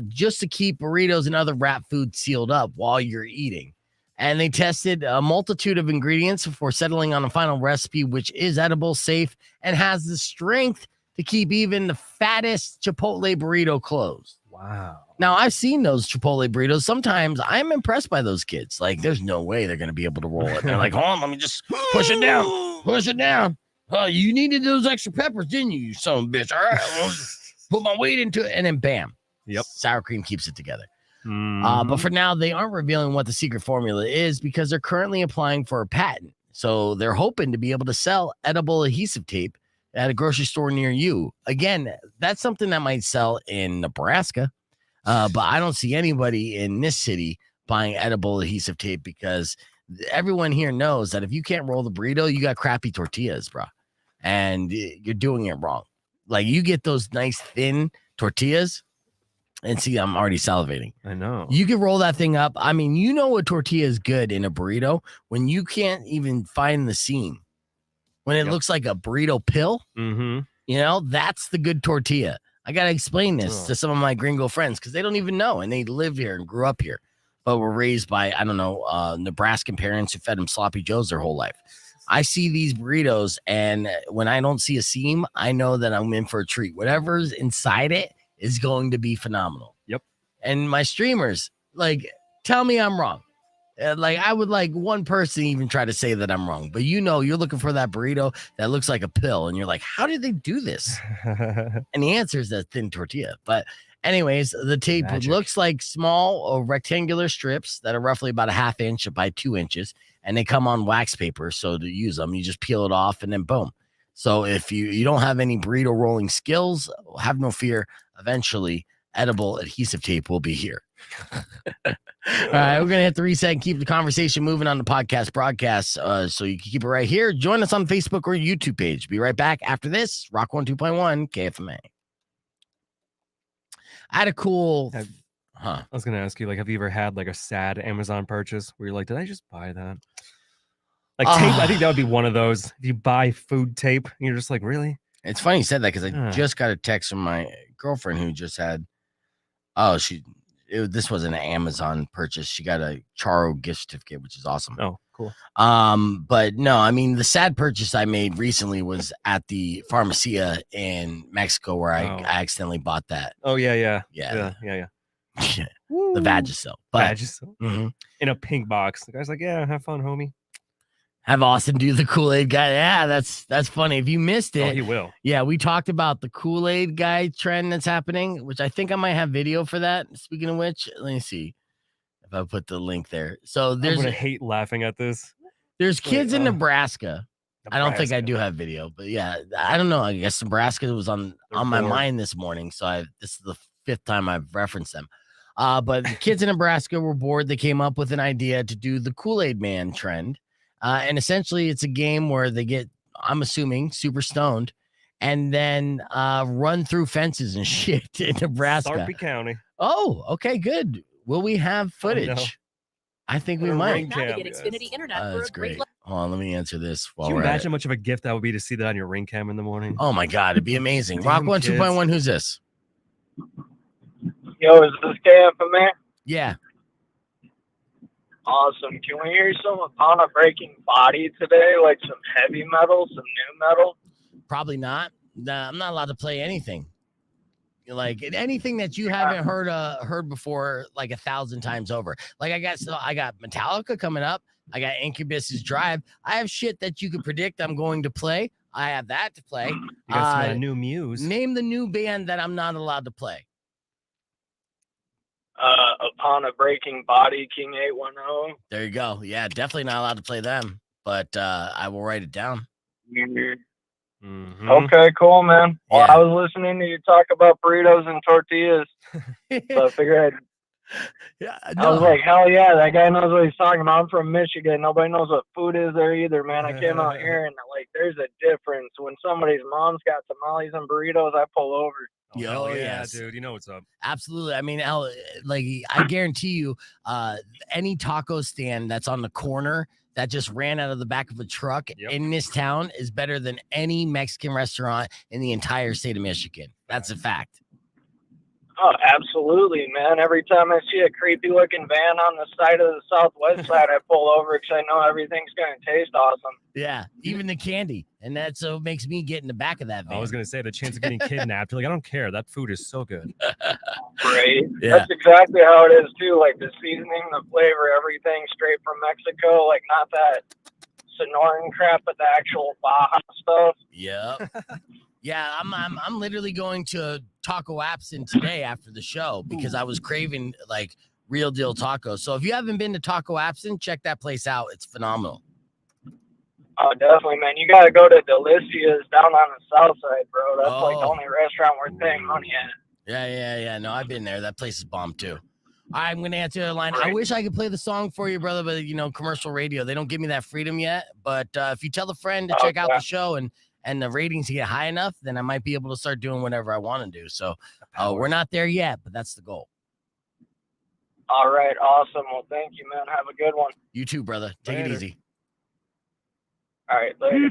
Speaker 3: just to keep burritos and other wrapped food sealed up while you're eating. And they tested a multitude of ingredients before settling on a final recipe, which is edible, safe, and has the strength to keep even the fattest Chipotle burrito closed.
Speaker 4: Wow.
Speaker 3: Now, I've seen those Chipotle burritos. Sometimes I'm impressed by those kids. Like, there's no way they're going to be able to roll it. They're like, hold on, let me just push it down. Push it down. Oh, you needed those extra peppers, didn't you, you son of a bitch? All right, I'll just put my weight into it, and then bam.
Speaker 4: Yep.
Speaker 3: Sour cream keeps it together. But for now, they aren't revealing what the secret formula is because they're currently applying for a patent. So they're hoping to be able to sell edible adhesive tape at a grocery store near you. Again, that's something that might sell in Nebraska, but I don't see anybody in this city buying edible adhesive tape because everyone here knows that if you can't roll the burrito, you got crappy tortillas, bro. And you're doing it wrong. Like you get those nice thin tortillas and see, I'm already salivating.
Speaker 4: I know.
Speaker 3: You can roll that thing up. I mean, you know, a tortilla is good in a burrito when you can't even find the seam. When it looks like a burrito pill, you know, that's the good tortilla. I got to explain this to some of my gringo friends because they don't even know. And they live here and grew up here, but were raised by, I don't know, Nebraskan parents who fed them sloppy joes their whole life. I see these burritos, and when I don't see a seam, I know that I'm in for a treat. Whatever's inside it is going to be phenomenal.
Speaker 4: Yep.
Speaker 3: And my streamers, like, tell me I'm wrong. Like, I would like one person even try to say that I'm wrong, but you know, you're looking for that burrito that looks like a pill, and you're like, how did they do this? And the answer is that thin tortilla. But anyways, the tape
Speaker 4: Magic.
Speaker 3: looks like small or rectangular strips that are roughly about a 1/2 inch by 2 inches, and they come on wax paper. So to use them, you just peel it off and then boom. So if you don't have any burrito rolling skills, have no fear. Eventually, edible adhesive tape will be here. All right, we're gonna hit the reset and keep the conversation moving on the podcast broadcast. So you can keep it right here. Join us on Facebook or YouTube page. Be right back after this. Rock 102.1 KFMA. I had a cool.
Speaker 4: I was gonna ask you, like, have you ever had like a sad Amazon purchase where you're like, did I just buy that? Like tape, I think that would be one of those. If you buy food tape, and you're just like, really?
Speaker 3: It's funny you said that because I just got a text from my girlfriend who just had. This was an Amazon purchase. She got a Charo gift certificate, which is awesome.
Speaker 4: Oh, cool.
Speaker 3: But no, I mean, the sad purchase I made recently was at the Farmacia in Mexico where I accidentally bought that.
Speaker 4: Oh, yeah.
Speaker 3: Yeah.
Speaker 4: Woo.
Speaker 3: The Vagisil. But
Speaker 4: Vagisil. In a pink box. The guy's like, yeah, have fun, homie.
Speaker 3: Have Austin do the Kool-Aid guy. Yeah, that's funny. If you missed it,
Speaker 4: he will.
Speaker 3: Yeah, we talked about the Kool-Aid guy trend that's happening, which I think I might have video for that. Speaking of which, let me see if I put the link there. So
Speaker 4: I'm gonna hate laughing at this.
Speaker 3: There's kids in Nebraska. I don't think I do have video, but yeah, I don't know. I guess Nebraska was on my mind this morning, so this is the 5th time I've referenced them. But the kids in Nebraska were bored. They came up with an idea to do the Kool-Aid Man trend. And essentially, it's a game where they get, I'm assuming, super stoned and then run through fences and shit in Nebraska.
Speaker 4: Sarpy County.
Speaker 3: Oh, okay, good. Will we have footage? I think we might.
Speaker 2: Now to get Xfinity Internet for
Speaker 3: That's
Speaker 2: a great.
Speaker 3: great. Hold on, let me answer this.
Speaker 4: Can you imagine how much of a gift that would be to see that on your ring cam in the morning?
Speaker 3: Oh my God, it'd be amazing. Rock 1 2.1. Who's this?
Speaker 8: Yo, is this KFMA?
Speaker 3: Yeah.
Speaker 8: Awesome. Can we hear some Upon a Breaking Body today? Like some heavy metal, some new metal?
Speaker 3: Probably not. I'm not allowed to play anything. Like anything that you haven't heard before, like 1,000 times over. Like I got Metallica coming up. I got Incubus's Drive. I have shit that you could predict I'm going to play. I have that to play.
Speaker 4: You got some new Muse.
Speaker 3: Name the new band that I'm not allowed to play.
Speaker 8: Upon a Breaking Body, King 810.
Speaker 3: There you go. Yeah, definitely not allowed to play them, but I will write it down.
Speaker 4: Mm-hmm.
Speaker 8: Okay, cool, man. Well,
Speaker 3: Yeah.
Speaker 8: I was listening to you talk about burritos and tortillas, so I figured I was like, hell yeah, that guy knows what he's talking about. I'm from Michigan. Nobody knows what food is there either, man. I came out here and like, there's a difference. When somebody's mom's got tamales and burritos, I pull over.
Speaker 3: Oh,
Speaker 4: yeah,
Speaker 3: yes.
Speaker 4: dude. You know what's up.
Speaker 3: Absolutely. I mean, like I guarantee you, any taco stand that's on the corner that just ran out of the back of a truck in this town is better than any Mexican restaurant in the entire state of Michigan. That's a fact.
Speaker 8: Oh, absolutely, man. Every time I see a creepy looking van on the side of the southwest side, I pull over because I know everything's going to taste awesome.
Speaker 3: Yeah, even the candy. And that's what makes me get in the back of that van.
Speaker 4: I was going to say the chance of getting kidnapped. Like, I don't care. That food is so good.
Speaker 8: Right?
Speaker 3: Yeah.
Speaker 8: That's exactly how it is, too. Like the seasoning, the flavor, everything straight from Mexico. Like, not that Sonoran crap, but the actual Baja stuff.
Speaker 3: Yep. Yeah, I'm literally going to Taco Absent today after the show because I was craving like real deal tacos. So if you haven't been to Taco Absent, check that place out. It's phenomenal.
Speaker 8: Oh, definitely, man. You got to go to Delicia's down on the south side, bro. That's like the only restaurant worth paying money at.
Speaker 3: Yeah. No, I've been there. That place is bomb too. All right, I'm going to answer the line. I wish I could play the song for you, brother, but commercial radio, they don't give me that freedom yet. But if you tell a friend to check out the show and the ratings get high enough, then I might be able to start doing whatever I want to do. So we're not there yet, but that's the goal.
Speaker 8: All right. Awesome. Well, thank you, man. Have a good one.
Speaker 3: You too, brother. Take it easy.
Speaker 8: All right. Later.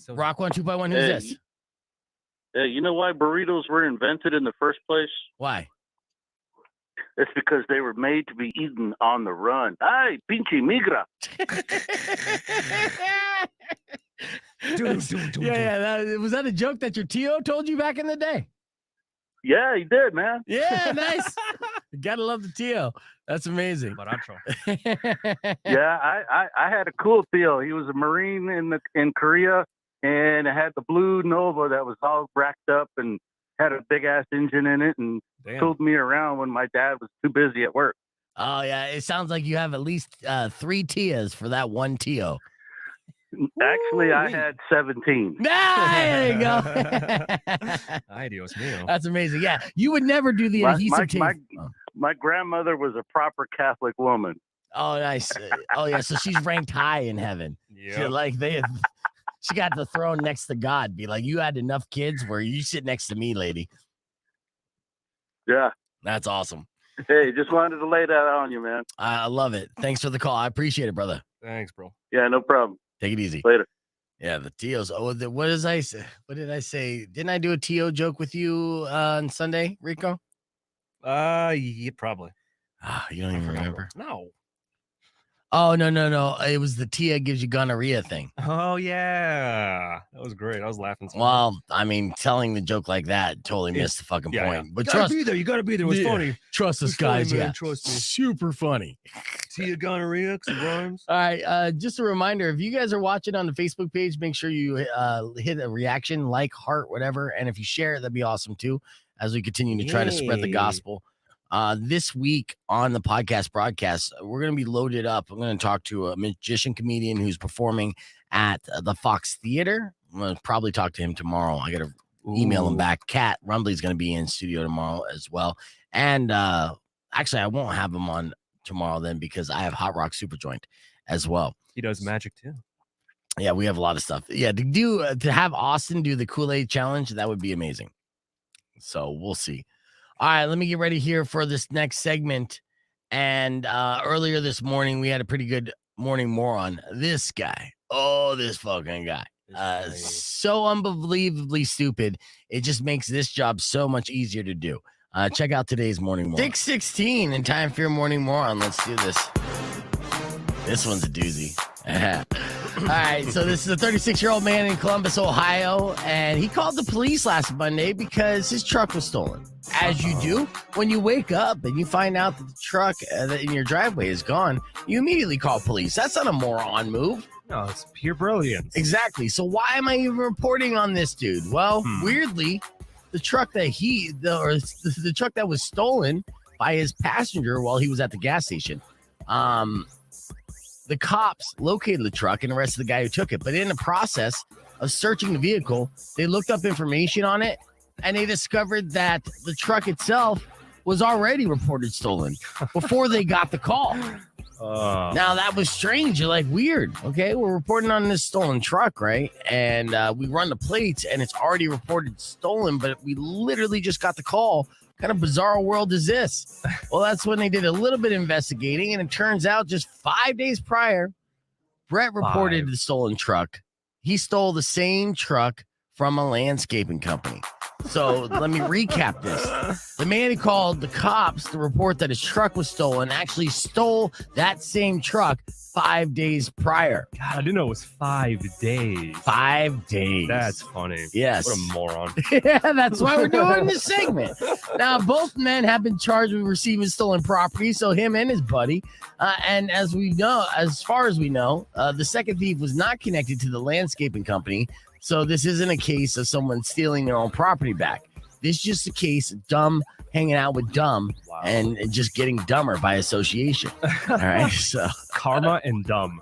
Speaker 3: Rock 1 2.1. Who's this?
Speaker 9: You know why burritos were invented in the first place?
Speaker 3: Why?
Speaker 9: It's because they were made to be eaten on the run. Ay, pinche migra.
Speaker 3: Was that a joke that your Tio told you back in the day?
Speaker 9: Yeah, he did, man.
Speaker 3: Yeah, nice. Gotta love the Tio. That's amazing.
Speaker 9: Yeah, I had a cool Theo. He was a Marine in Korea, and it had the blue Nova that was all racked up and had a big ass engine in it, and pulled me around when my dad was too busy at work.
Speaker 3: Oh yeah, it sounds like you have at least 3 Tias for that one Tio.
Speaker 9: Actually, I had 17.
Speaker 3: There you go.
Speaker 4: Ay, Dios mío.
Speaker 3: That's amazing. Yeah, you would never do the adhesive tape.
Speaker 9: My grandmother was a proper Catholic woman.
Speaker 3: Oh, nice. Oh, yeah. So she's ranked high in heaven.
Speaker 4: Yeah.
Speaker 3: She got the throne next to God. Be like, you had enough kids where you sit next to me, lady.
Speaker 9: Yeah.
Speaker 3: That's awesome.
Speaker 9: Hey, just wanted to lay that on you, man.
Speaker 3: I love it. Thanks for the call. I appreciate it, brother.
Speaker 4: Thanks, bro.
Speaker 9: Yeah, no problem.
Speaker 3: Take it easy.
Speaker 9: Later.
Speaker 3: Yeah, the Tios. Oh, what did I say? What did I say? Didn't I do a Tio joke with you on Sunday, Rico?
Speaker 4: Yeah, probably.
Speaker 3: You don't even remember?
Speaker 4: No.
Speaker 3: Oh, no. It was the Tia gives you gonorrhea thing.
Speaker 4: Oh, yeah. That was great. I was laughing.
Speaker 3: Well, I mean, telling the joke like that totally missed the fucking point.
Speaker 4: Yeah.
Speaker 3: But
Speaker 4: You gotta be there. You got to be there. It was funny.
Speaker 3: Trust us,
Speaker 4: It's funny,
Speaker 3: guys.
Speaker 4: man.
Speaker 3: Yeah.
Speaker 4: Trust me.
Speaker 3: Super funny.
Speaker 4: Tia gonorrhea, 'cause it rhymes.
Speaker 3: All right. Just a reminder, if you guys are watching on the Facebook page, make sure you hit a reaction, like, heart, whatever. And if you share it, that'd be awesome too, as we continue to try to spread the gospel. This week on the podcast broadcast, we're going to be loaded up. I'm going to talk to a magician comedian who's performing at the Fox Theater. I'm going to probably talk to him tomorrow. I got to email him back. Kat Rumbley's going to be in studio tomorrow as well. And actually, I won't have him on tomorrow then because I have Hot Rock Superjoint as well.
Speaker 4: He does magic too.
Speaker 3: Yeah, we have a lot of stuff. Yeah, to have Austin do the Kool-Aid challenge, that would be amazing. So we'll see. All right, let me get ready here for this next segment. And earlier this morning, we had a pretty good morning moron. This guy. Oh, this fucking guy. So unbelievably stupid. It just makes this job so much easier to do. Check out today's morning moron. 6:16 and time for your morning moron. Let's do this. This one's a doozy. All right, so this is a 36-year-old man in Columbus, Ohio, and he called the police last Monday because his truck was stolen. As you do, when you wake up and you find out that the truck in your driveway is gone, you immediately call police. That's not a moron move.
Speaker 4: No, it's pure brilliance.
Speaker 3: Exactly. So why am I even reporting on this dude? Well, weirdly, the truck that the truck that was stolen by his passenger while he was at the gas station, the cops located the truck and arrested the guy who took it. But in the process of searching the vehicle, they looked up information on it, and they discovered that the truck itself was already reported stolen before they got the call. Now, that was strange. You're like, weird. Okay, we're reporting on this stolen truck, right? And we run the plates, and it's already reported stolen, but we literally just got the call. What kind of bizarre world is this? Well, that's when they did a little bit of investigating, and it turns out just 5 days prior, Brett reported the stolen truck. He stole the same truck from a landscaping company. So let me recap this. The man who called the cops to report that his truck was stolen actually stole that same truck 5 days prior.
Speaker 4: God, I didn't know it was 5 days.
Speaker 3: 5 days.
Speaker 4: That's funny.
Speaker 3: Yes.
Speaker 4: What a moron.
Speaker 3: Yeah, that's why we're doing this segment. Now, both men have been charged with receiving stolen property, so him and his buddy. And as far as we know, the second thief was not connected to the landscaping company, so this isn't a case of someone stealing their own property back. This is just a case of dumb hanging out with dumb and just getting dumber by association. All right, so
Speaker 4: karma and dumb.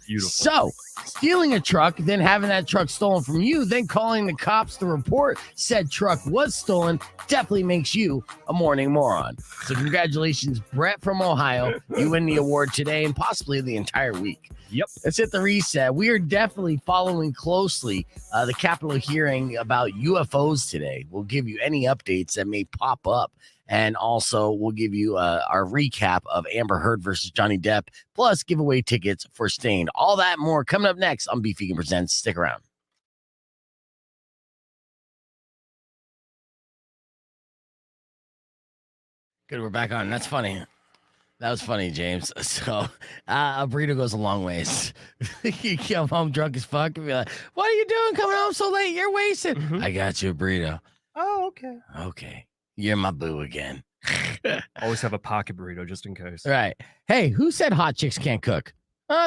Speaker 4: Beautiful.
Speaker 3: So stealing a truck, then having that truck stolen from you, then calling the cops to report said truck was stolen definitely makes you a morning moron. So congratulations, Brett from Ohio. You win the award today and possibly the entire week.
Speaker 4: Yep.
Speaker 3: Let's hit the reset. We are definitely following closely the Capitol hearing about UFOs today. We'll give you any updates that may pop up. And also, we'll give you our recap of Amber Heard versus Johnny Depp, plus giveaway tickets for Stained. All that and more coming up next on Beef Vegan Presents. Stick around. Good, we're back on. That's funny. That was funny, James. So a burrito goes a long ways. You come home drunk as fuck and be like, what are you doing coming home so late? You're wasted. I got you a burrito.
Speaker 4: Oh, okay.
Speaker 3: Okay. You're my boo again.
Speaker 4: Always have a pocket burrito just in case.
Speaker 3: Right. Hey, who said hot chicks can't cook?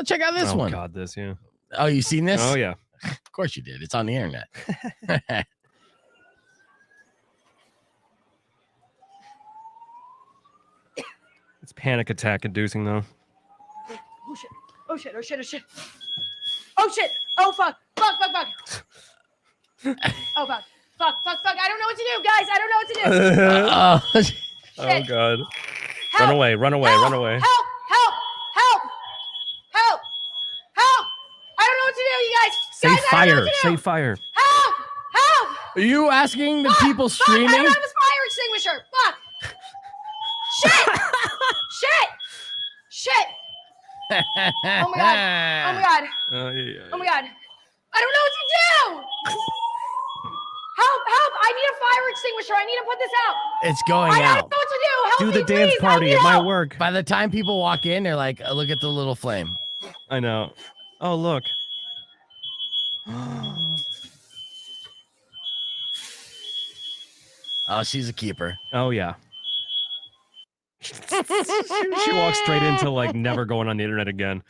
Speaker 3: Check out this one.
Speaker 4: Oh, God, this, yeah.
Speaker 3: Oh, you seen this?
Speaker 4: Oh, yeah.
Speaker 3: Of course you did. It's on the internet.
Speaker 4: It's panic attack inducing, though.
Speaker 2: Oh, shit. Oh, shit. Oh, shit. Oh, shit. Oh, shit. Oh, fuck. Fuck, fuck, fuck. Oh, fuck. Fuck, fuck, fuck. I don't know what to do, guys. I don't know what to do.
Speaker 4: Oh, God.
Speaker 2: Help.
Speaker 4: Run away, run away,
Speaker 2: Help.
Speaker 4: run away.
Speaker 2: Help, help, help, help, help. I don't know what to do, you guys.
Speaker 4: Say
Speaker 2: Guys, I don't know
Speaker 4: fire,
Speaker 2: what to do.
Speaker 4: say fire.
Speaker 2: Help, help.
Speaker 3: Are you asking the people
Speaker 2: Fuck, I
Speaker 3: streaming?
Speaker 2: don't have a fire extinguisher. Fuck. Shit. Shit. Shit. Oh, my God. Oh, my God. Oh, my God. I don't know what to do. Help, help. I need a fire extinguisher. I need to put this out.
Speaker 3: It's going
Speaker 2: I don't know
Speaker 3: out.
Speaker 2: what to do. Help
Speaker 4: Do
Speaker 2: me,
Speaker 4: the dance
Speaker 2: please.
Speaker 4: party.
Speaker 2: Help
Speaker 4: It
Speaker 2: me
Speaker 4: might
Speaker 2: out.
Speaker 4: work.
Speaker 3: By the time people walk in, they're like, look at the little flame.
Speaker 4: I know. Oh, look.
Speaker 3: Oh, she's a keeper.
Speaker 4: Oh, yeah. She walks straight into like never going on the internet again.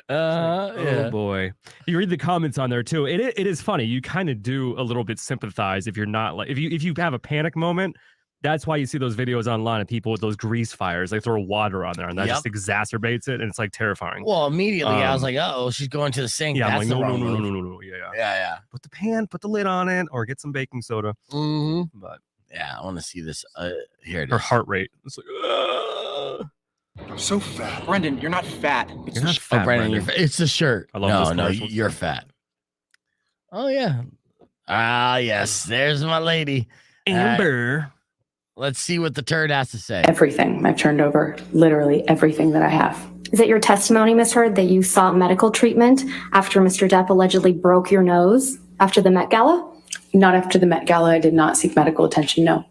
Speaker 4: Oh boy. You read the comments on there too. It is funny. You kind of do a little bit sympathize if you're not like if you have a panic moment. That's why you see those videos online of people with those grease fires. They throw water on there and that just exacerbates it, and it's like terrifying.
Speaker 3: Well, immediately I was like, oh, she's going to the sink.
Speaker 4: Yeah,
Speaker 3: That's
Speaker 4: I'm like,
Speaker 3: the wrong move.
Speaker 4: no. Yeah.
Speaker 3: Yeah.
Speaker 4: Put the lid on it, or get some baking soda.
Speaker 3: Mm-hmm.
Speaker 4: But
Speaker 3: yeah, I want to see this. Here it is.
Speaker 4: her heart rate. It's like,
Speaker 6: I'm so fat. Brendan, you're not fat.
Speaker 4: you're not fat,
Speaker 3: Brendan, it's the shirt.
Speaker 4: I love this
Speaker 3: no,
Speaker 4: commercial.
Speaker 3: you're fat. Oh yeah. Ah, yes. There's my lady.
Speaker 4: Amber.
Speaker 3: Let's see what the turd has to say.
Speaker 10: Everything. I've turned over literally everything that I have. Is it your testimony, Ms. Heard, that you sought medical treatment after Mr. Depp allegedly broke your nose after the Met Gala?
Speaker 11: Not after the Met Gala. I did not seek medical attention, no.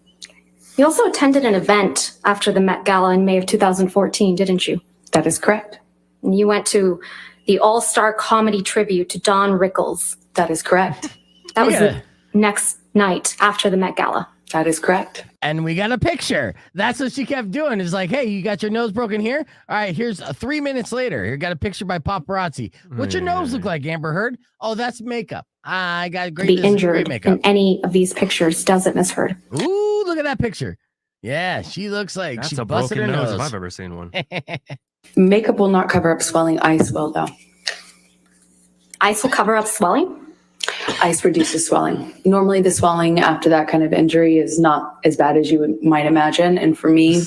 Speaker 10: You also attended an event after the Met Gala in May of 2014, didn't you?
Speaker 11: That is correct.
Speaker 10: And you went to the all-star comedy tribute to Don Rickles.
Speaker 11: That is correct.
Speaker 10: That was the next night after the Met Gala.
Speaker 11: That is correct.
Speaker 3: And we got a picture. That's what she kept doing. Is like, hey, you got your nose broken here? All right, here's 3 minutes later. Here, got a picture by paparazzi. What's your nose look like, Amber Heard? Oh, that's makeup. I got great,
Speaker 10: Be injured
Speaker 3: great makeup.
Speaker 10: in any of these pictures, does it, Ms. Heard?
Speaker 3: Ooh, look at that picture. Yeah, she looks like
Speaker 4: That's
Speaker 3: she
Speaker 4: a
Speaker 3: busted
Speaker 4: broken
Speaker 3: her
Speaker 4: nose
Speaker 3: nose.
Speaker 4: if I've ever seen one.
Speaker 11: Makeup will not cover up swelling. Ice will, though.
Speaker 10: Ice will cover up swelling?
Speaker 11: Ice reduces swelling. Normally, the swelling after that kind of injury is not as bad as you might imagine. And for me,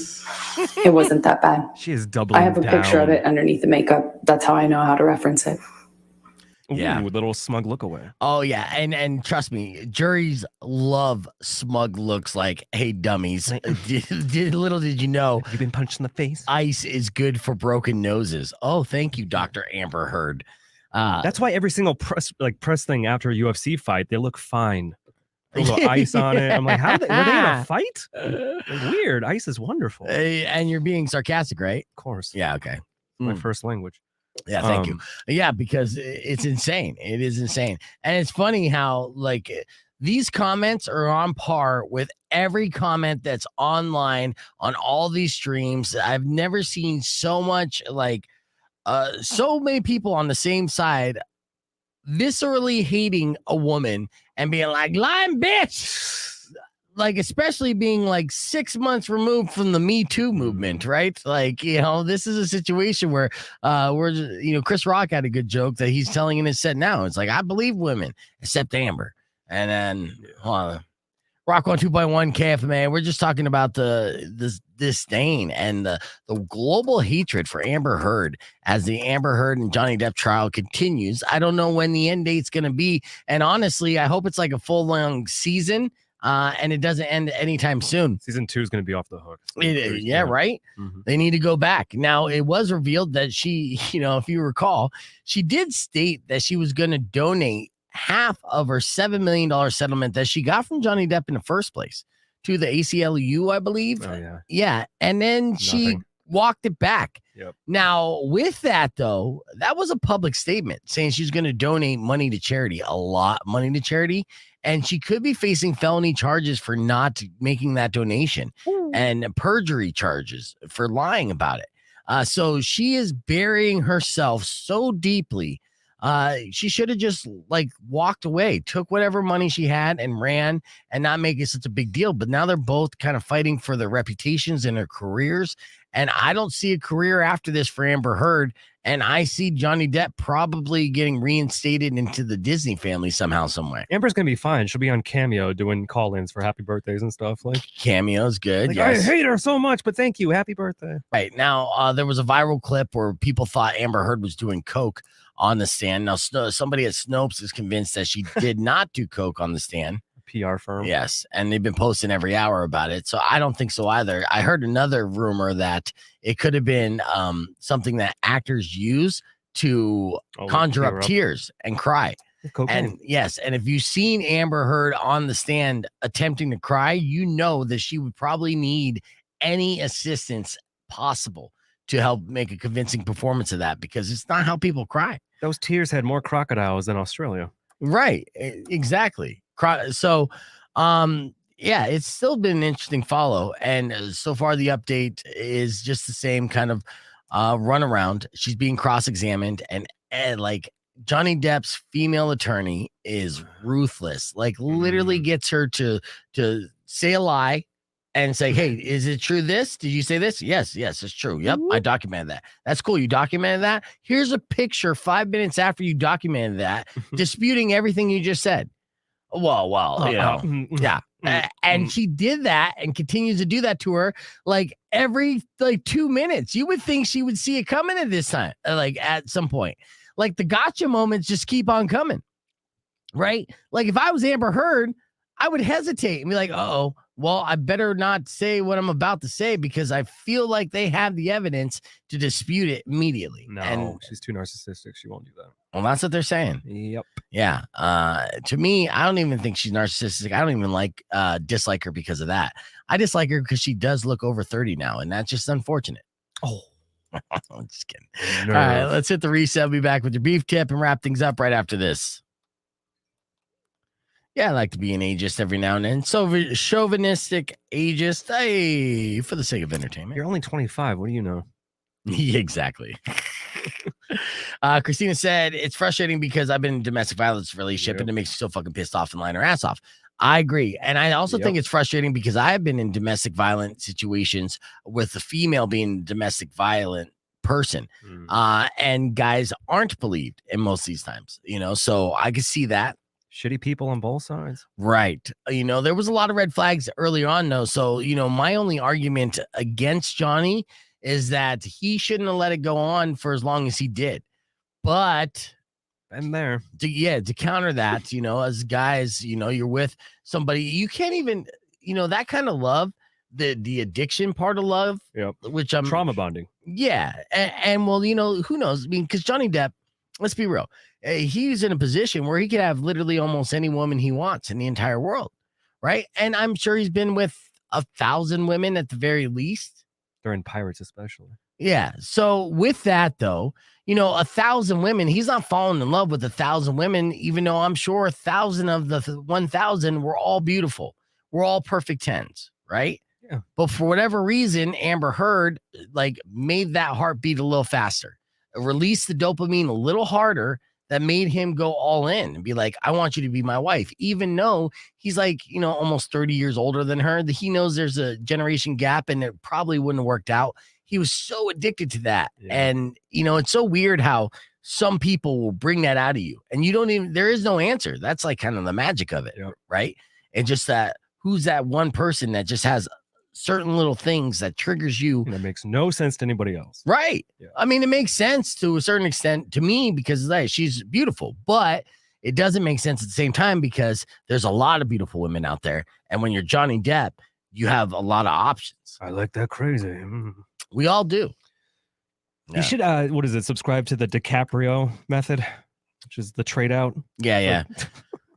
Speaker 11: it wasn't that bad.
Speaker 4: She is doubling
Speaker 11: I have a picture of it underneath the makeup. That's how I know how to reference it.
Speaker 3: Yeah.
Speaker 4: Ooh, little smug look away.
Speaker 3: Oh yeah, and trust me, juries love smug looks. Like, hey, dummies, little did you know,
Speaker 4: Have you been punched in the face?
Speaker 3: ice is good for broken noses. Oh, thank you, Dr. Amber Heard.
Speaker 4: That's why every single press thing after a UFC fight, they look fine. A little ice on it. I'm like, were they in a fight? Like, weird. Ice is wonderful.
Speaker 3: And you're being sarcastic, right?
Speaker 4: Of course.
Speaker 3: Yeah. Okay.
Speaker 4: My first language.
Speaker 3: Yeah, thank you. Yeah, because it's insane. It is insane. And it's funny how like these comments are on par with every comment that's online on all these streams. I've never seen so much like so many people on the same side viscerally hating a woman and being like, lying bitch. Like, especially being like 6 months removed from the Me Too movement, right? Like, you know, this is a situation where Chris Rock had a good joke that he's telling in his set now. It's like, I believe women except Amber. And then Rock 102.1 KFMA. We're just talking about the disdain and the global hatred for Amber Heard as the Amber Heard and Johnny Depp trial continues. I don't know when the end date's going to be. And honestly, I hope it's like a full long season. And it doesn't end anytime soon.
Speaker 4: Season 2 is going to be off the hook.
Speaker 3: Yeah, right? Mm-hmm. They need to go back. Now, it was revealed that she, if you recall, she did state that she was going to donate half of her $7 million settlement that she got from Johnny Depp in the first place to the ACLU, I believe.
Speaker 4: Oh, yeah.
Speaker 3: Yeah. And then she walked it back.
Speaker 4: Yep.
Speaker 3: Now, with that, though, that was a public statement saying she's going to donate money to charity, a lot of money to charity. And she could be facing felony charges for not making that donation and perjury charges for lying about it. So she is burying herself so deeply. She should have just like walked away, took whatever money she had and ran and not make it such a big deal. But now they're both kind of fighting for their reputations and their careers. And I don't see a career after this for Amber Heard. And I see Johnny Depp probably getting reinstated into the Disney family somehow, some way.
Speaker 4: Amber's going to be fine. She'll be on Cameo doing call-ins for happy birthdays and stuff. Like
Speaker 3: Cameo's good.
Speaker 4: Like,
Speaker 3: yes.
Speaker 4: I hate her so much, but thank you. Happy birthday.
Speaker 3: Right. Now, there was a viral clip where people thought Amber Heard was doing coke on the stand. Now, somebody at Snopes is convinced that she did not do coke on the stand.
Speaker 4: PR firm.
Speaker 3: Yes. And they've been posting every hour about it. So I don't think so either. I heard another rumor that it could have been something that actors use to conjure up tears and cry.
Speaker 4: Cocaine.
Speaker 3: And yes. And if you've seen Amber Heard on the stand attempting to cry, you know that she would probably need any assistance possible to help make a convincing performance of that, because it's not how people cry.
Speaker 4: Those tears had more crocodiles than Australia.
Speaker 3: Right. Exactly. So, yeah, it's still been an interesting follow. And so far, the update is just the same kind of runaround. She's being cross-examined, and like Johnny Depp's female attorney is ruthless, like literally gets her to say a lie and say, hey, is it true this? Did you say this? Yes, it's true. Yep, I documented that. That's cool. You documented that? Here's a picture 5 minutes after you documented that, disputing everything you just said. Well, you know, yeah. And she did that and continues to do that to her like every 2 minutes. You would think she would see it coming at this time, like at some point. Like the gotcha moments just keep on coming, right? Like if I was Amber Heard, I would hesitate and be like, uh-oh, well, I better not say what I'm about to say because I feel like they have the evidence to dispute it immediately.
Speaker 4: No,
Speaker 3: and
Speaker 4: she's too narcissistic. She won't do that.
Speaker 3: Well, that's what they're saying.
Speaker 4: Yep.
Speaker 3: Yeah. To me, I don't even think she's narcissistic. I don't even dislike her because of that. I dislike her because she does look over 30 now, and that's just unfortunate.
Speaker 4: Oh,
Speaker 3: I'm just kidding. All right, let's hit the reset. We'll be back with your beef tip and wrap things up right after this. Yeah, I like to be an ageist every now and then. So chauvinistic ageist, hey, for the sake of entertainment.
Speaker 4: You're only 25. What do you know?
Speaker 3: Yeah, exactly. Christina said, it's frustrating because I've been in a domestic violence relationship and it makes me so fucking pissed off and lying her ass off. I agree. And I also think it's frustrating because I've been in domestic violent situations with the female being a domestic violent person. And guys aren't believed in most of these times, you know, so I can see that.
Speaker 4: Shitty people on both sides.
Speaker 3: Right. You know, there was a lot of red flags earlier on, though. So, you know, my only argument against Johnny is that he shouldn't have let it go on for as long as he did. But
Speaker 4: been there.
Speaker 3: To counter that, you know, as guys, you know, you're with somebody, you can't even, you know, that kind of love, the addiction part of love, which I'm
Speaker 4: trauma bonding.
Speaker 3: Yeah. And well, you know, who knows? I mean, because Johnny Depp, let's be real. He's in a position where he could have literally almost any woman he wants in the entire world, right? And I'm sure he's been with 1,000 women at the very least.
Speaker 4: They're in Pirates especially.
Speaker 3: Yeah. So with that, though, you know, 1,000 women, he's not falling in love with 1,000 women, even though I'm sure 1,000 of the 1,000 were all beautiful. We're all perfect 10s, right?
Speaker 4: Yeah.
Speaker 3: But for whatever reason, Amber Heard like made that heartbeat a little faster, released the dopamine a little harder. That made him go all in and be like, I want you to be my wife, even though he's like, you know, almost 30 years older than her. That he knows there's a generation gap and it probably wouldn't have worked out. He was so addicted to that. Yeah. And, you know, it's so weird how some people will bring that out of you and you don't even, there is no answer. That's like kind of the magic of it. Right. And just that, who's that one person that just has certain little things that triggers you.
Speaker 4: And it makes no sense to anybody else.
Speaker 3: Right. Yeah. I mean, it makes sense to a certain extent to me because like, she's beautiful, but it doesn't make sense at the same time because there's a lot of beautiful women out there. And when you're Johnny Depp, you have a lot of options.
Speaker 4: I like that crazy.
Speaker 3: We all do.
Speaker 4: Yeah. You should, what is it? Subscribe to the DiCaprio method, which is the trade out.
Speaker 3: Yeah. Yeah.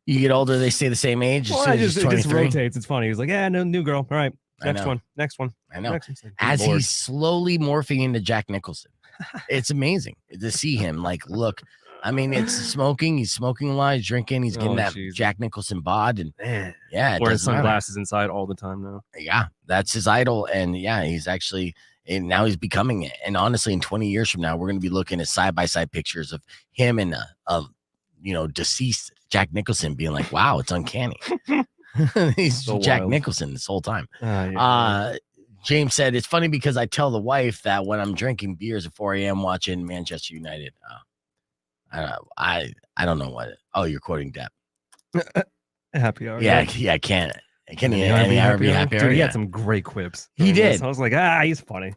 Speaker 3: You get older, they stay the same age.
Speaker 4: Well, it just rotates. It's funny. He's like, yeah, no, new girl. All right, next one.
Speaker 3: I know.
Speaker 4: Like,
Speaker 3: as he's slowly morphing into Jack Nicholson, it's amazing to see him. Like, look, I mean, it's smoking. He's smoking a lot. He's drinking. He's getting that Jack Nicholson bod, and
Speaker 4: wearing sunglasses inside all the time now.
Speaker 3: Yeah, that's his idol, and he's actually. And now he's becoming it. And honestly, in 20 years from now, we're going to be looking at side-by-side pictures of him and deceased Jack Nicholson being like, wow, it's uncanny. He's so Jack Nicholson this whole time. James said, it's funny because I tell the wife that when I'm drinking beers at 4 a.m. watching Manchester United. I don't know what. You're quoting Depp.
Speaker 4: Happy hour.
Speaker 3: Yeah, can't. Can he be happy?
Speaker 4: Dude, he had some great quips.
Speaker 3: He did.
Speaker 4: I was like, he's funny.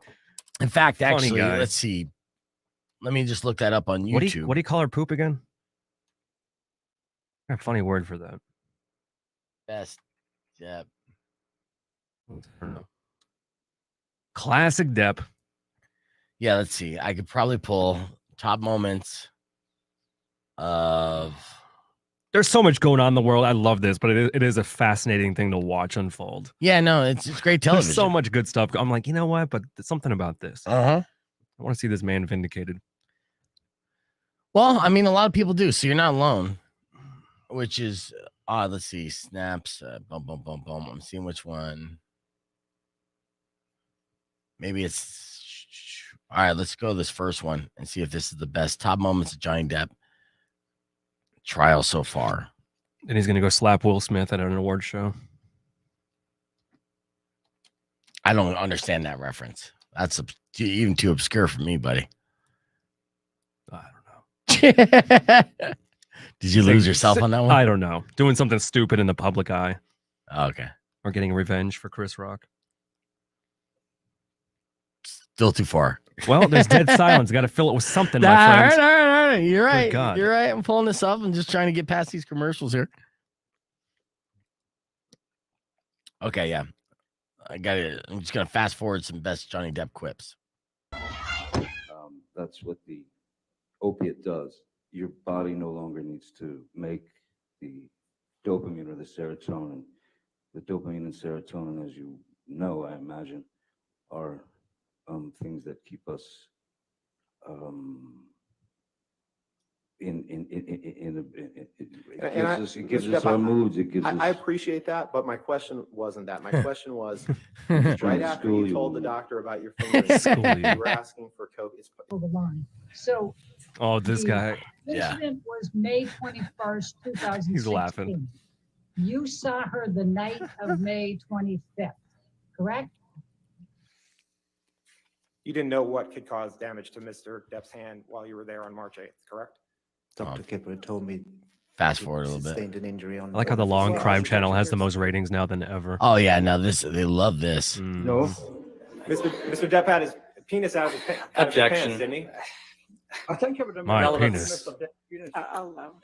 Speaker 3: In fact, actually, let's see. Let me just look that up on YouTube.
Speaker 4: What do you call her poop again? A funny word for that.
Speaker 3: Best. Yeah.
Speaker 4: I don't know. Classic Depp.
Speaker 3: Yeah, let's see. I could probably pull top moments of.
Speaker 4: There's so much going on in the world. I love this, but it is a fascinating thing to watch unfold.
Speaker 3: Yeah, no, it's great television.
Speaker 4: There's so much good stuff. I'm like, you know what? But there's something about this. I want to see this man vindicated.
Speaker 3: Well, I mean, a lot of people do. So you're not alone, which is let's see. Snaps. Boom, boom, boom, boom. I'm seeing which one. Maybe it's. All right, let's go this first one and see if this is the best top moments of Johnny Depp trial so far.
Speaker 4: And he's going to go slap Will Smith at an award show.
Speaker 3: I don't understand that reference. That's even too obscure for me, buddy.
Speaker 4: I don't know.
Speaker 3: Did you lose yourself on that one?
Speaker 4: I don't know. Doing something stupid in the public eye.
Speaker 3: Okay.
Speaker 4: Or getting revenge for Chris Rock.
Speaker 3: Still too far.
Speaker 4: Well, there's dead silence. Got to fill it with something, my friends.
Speaker 3: All right. You're right. You're right. I'm pulling this up. I'm just trying to get past these commercials here. Okay, yeah. I'm just going to fast forward some best Johnny Depp quips.
Speaker 12: That's what the opiate does. Your body no longer needs to make the dopamine or the serotonin. The dopamine and serotonin, as you know, I imagine, are things that keep us it gives us our moods. It gives us.
Speaker 13: I appreciate that, but my question wasn't that. My question was right after you told the doctor about your fingers, you were asking for coke. It's
Speaker 14: the line. So.
Speaker 4: Oh, this guy.
Speaker 14: The incident was May 21st, 2016.
Speaker 4: He's laughing.
Speaker 14: You saw her the night of May 25th, correct?
Speaker 13: You didn't know what could cause damage to Mr. Depp's hand while you were there on March 8th, correct?
Speaker 15: Dr. Kipper told me.
Speaker 3: Fast forward a little bit.
Speaker 15: Sustained an injury on.
Speaker 4: I like how the Long Crime Channel has the most ratings now than ever.
Speaker 3: Oh yeah, now they love this.
Speaker 13: No, Mr. Depp had his penis out of his pants, didn't he?
Speaker 16: I think it would
Speaker 4: my penis.
Speaker 16: I'll allow.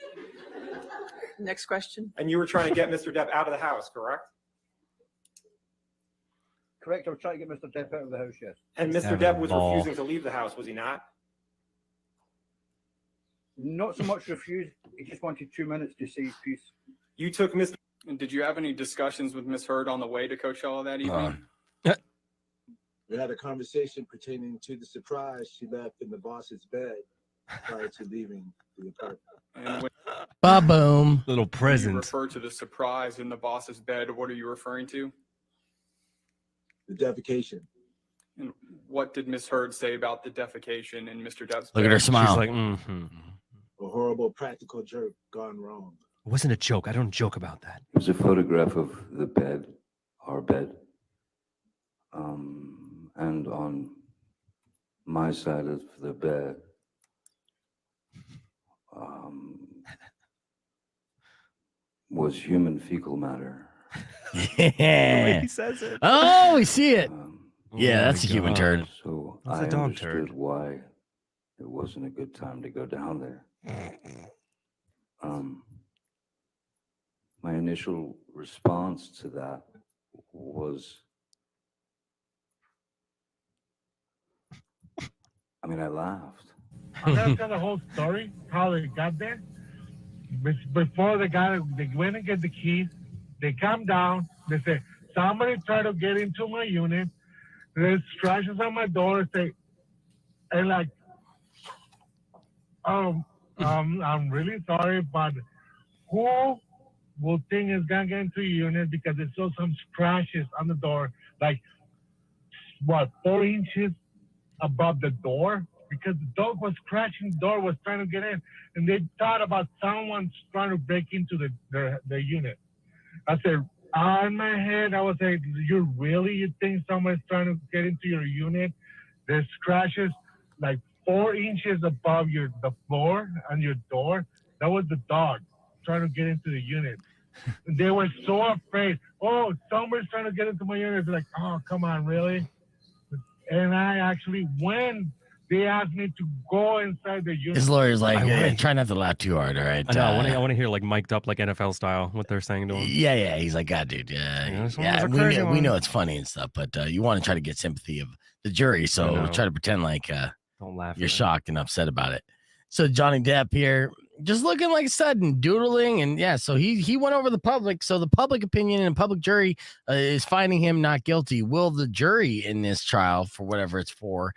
Speaker 16: Next question.
Speaker 13: And you were trying to get Mr. Depp out of the house, correct?
Speaker 16: Correct. I was trying to get Mr. Depp out of the house, yes.
Speaker 13: And Mr. Depp was refusing to leave the house, was he not?
Speaker 16: Not so much refused. He just wanted 2 minutes to see his piece.
Speaker 13: You took Mr.
Speaker 17: And did you have any discussions with Miss Heard on the way to Coachella that evening?
Speaker 18: We had a conversation pertaining to the surprise she left in the boss's bed prior to leaving the apartment.
Speaker 3: Ba-boom.
Speaker 4: Little present.
Speaker 17: You refer to the surprise in the boss's bed. What are you referring to?
Speaker 18: The defecation.
Speaker 17: And what did Miss Heard say about the defecation in Mr. Depp's
Speaker 3: Look at her smile.
Speaker 4: She's like,
Speaker 18: A horrible practical joke gone wrong.
Speaker 4: It wasn't a joke. I don't joke about that.
Speaker 12: It was a photograph of the bed, our bed. And on my side of the bed, was human fecal matter.
Speaker 3: Yeah.
Speaker 4: The way he says it.
Speaker 3: Oh, we see it. Yeah, that's a
Speaker 4: God.
Speaker 3: human turd.
Speaker 12: So
Speaker 4: That's
Speaker 12: I
Speaker 4: a dog
Speaker 12: understood
Speaker 4: turd.
Speaker 12: why it wasn't a good time to go down there. My initial response to that was, I laughed.
Speaker 5: I'm gonna tell the whole story, how it got there. before they went and get the keys. They come down. They say, somebody tried to get into my unit. There's scratches on my door. And like, I'm really sorry, but who will think is gonna get into your unit because they saw some scratches on the door, like 4 inches above the door, because the dog was scratching the door, was trying to get in, and they thought about someone trying to break into the unit. I said, in my head, I was like, you think someone's trying to get into your unit? There's scratches like 4 inches above the floor on your door. That was the dog trying to get into the unit. They were so afraid. Oh, somebody's trying to get into my unit. They're like, oh, come on, really? And I actually, when they asked me to go inside the unit.
Speaker 3: His lawyer's like, try not to laugh too hard, all right?
Speaker 4: I know. I want to hear like mic'd up like NFL style what they're saying to him.
Speaker 3: Yeah. He's like, God, dude. Yeah. We know it's funny and stuff, but you want to try to get sympathy of the jury, so try to pretend like
Speaker 4: don't laugh.
Speaker 3: You're shocked and upset about it. So Johnny Depp here, just looking like sudden doodling, and so he went over the public. So the public opinion and public jury is finding him not guilty. Will the jury in this trial, for whatever it's for,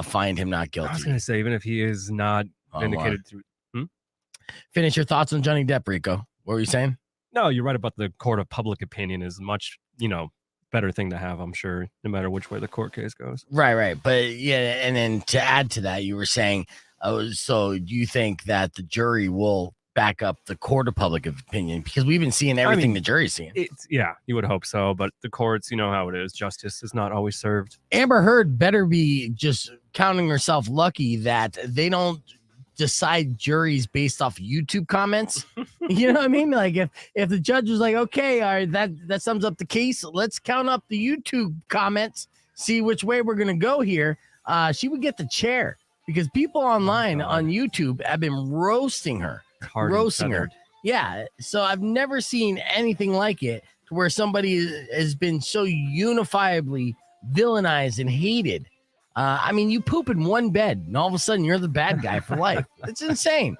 Speaker 3: find him not guilty?
Speaker 4: I was going to say, even if he is not vindicated through.
Speaker 3: Finish your thoughts on Johnny Depp, Rico. What were you saying?
Speaker 4: No, you're right about the court of public opinion is much, better thing to have, I'm sure, no matter which way the court case goes.
Speaker 3: Right. But yeah, and then to add to that, you were saying, so do you think that the jury will back up the court of public opinion? Because we've been seeing everything the jury's seeing.
Speaker 4: You would hope so, but the courts, you know how it is. Justice is not always served.
Speaker 3: Amber Heard better be just counting herself lucky that they don't decide juries based off YouTube comments. You know what I mean? Like if the judge was like, okay, all right, that sums up the case. Let's count up the YouTube comments, see which way we're gonna go here. She would get the chair because people online on YouTube have been roasting her. Yeah. So I've never seen anything like it to where somebody has been so unifiably villainized and hated. I mean, you poop in one bed and all of a sudden you're the bad guy for life. It's insane.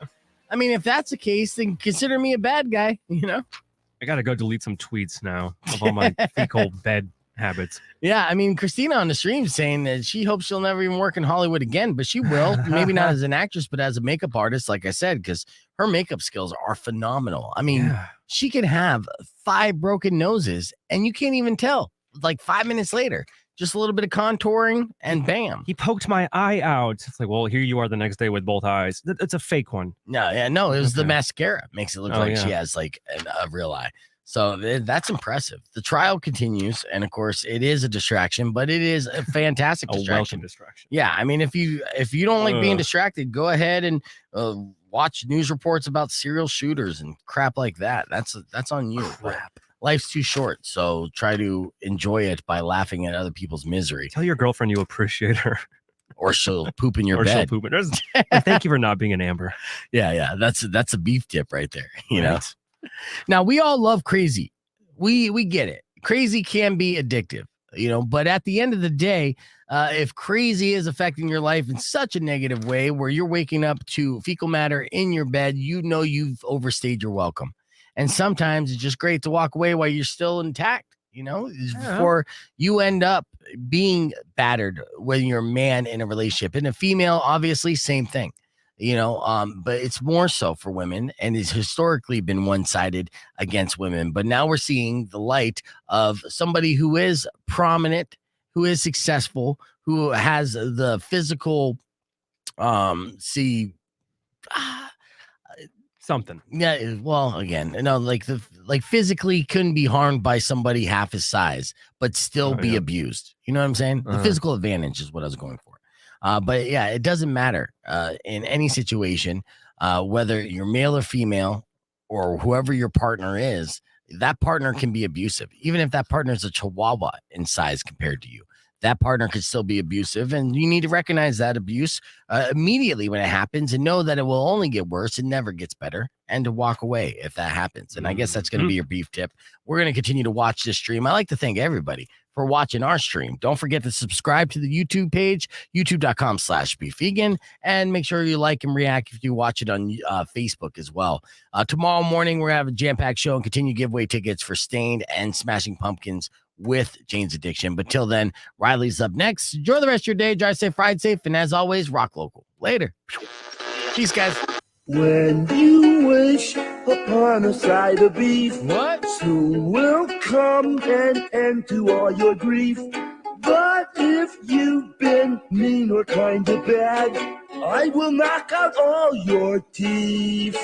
Speaker 3: I mean, if that's the case, then consider me a bad guy,
Speaker 4: I got to go delete some tweets now of all my fecal bed habits.
Speaker 3: Yeah, I mean, Christina on the stream saying that she hopes she'll never even work in Hollywood again, but she will. Maybe not as an actress, but as a makeup artist, like I said, because her makeup skills are phenomenal. I mean, she can have 5 broken noses and you can't even tell. Like 5 minutes later, just a little bit of contouring and bam.
Speaker 4: He poked my eye out. It's like, well, here you are the next day with both eyes. It's a fake one.
Speaker 3: No, it was the mascara. Makes it look like she has like a real eye. So that's impressive. The trial continues, and of course, it is a distraction, but it is a fantastic distraction.
Speaker 4: Welcome distraction.
Speaker 3: Yeah, I mean, if you don't like being distracted, go ahead and watch news reports about serial shooters and crap like that. That's on you. Crap. Life's too short, so try to enjoy it by laughing at other people's misery.
Speaker 4: Tell your girlfriend you appreciate her.
Speaker 3: Or she'll poop in your bed.
Speaker 4: She'll poop in Thank you for not being an Amber.
Speaker 3: Yeah. That's a beef tip right there. You know. Now we all love crazy. We get it. Crazy can be addictive, but at the end of the day, if crazy is affecting your life in such a negative way where you're waking up to fecal matter in your bed, you've overstayed your welcome. And sometimes it's just great to walk away while you're still intact, before you end up being battered when you're a man in a relationship. And a female, obviously, same thing, but it's more so for women and has historically been one-sided against women. But now we're seeing the light of somebody who is prominent, who is successful, who has the physical,
Speaker 4: something.
Speaker 3: Yeah, well, again, like physically couldn't be harmed by somebody half his size, but still be abused. You know what I'm saying? The physical advantage is what I was going for. But yeah, it doesn't matter in any situation, whether you're male or female or whoever your partner is, that partner can be abusive. Even if that partner is a chihuahua in size compared to you, that partner could still be abusive. And you need to recognize that abuse immediately when it happens and know that it will only get worse. It never gets better. And to walk away if that happens. And I guess that's going to be your beef tip. We're going to continue to watch this stream. I like to thank everybody for watching our stream. Don't forget to subscribe to the YouTube page, youtube.com/beefvegan, and make sure you like and react if you watch it on Facebook as well. Tomorrow morning, we're going to have a jam-packed show and continue giveaway tickets for Stained and Smashing Pumpkins with Jane's Addiction. But till then, Riley's up next. Enjoy the rest of your day. Drive safe, ride safe, and as always, rock local. Later. Peace, guys.
Speaker 19: When you wish upon a side of beef,
Speaker 3: what?
Speaker 19: Soon will come an end to all your grief. But if you've been mean or kind of bad, I will knock out all your teeth.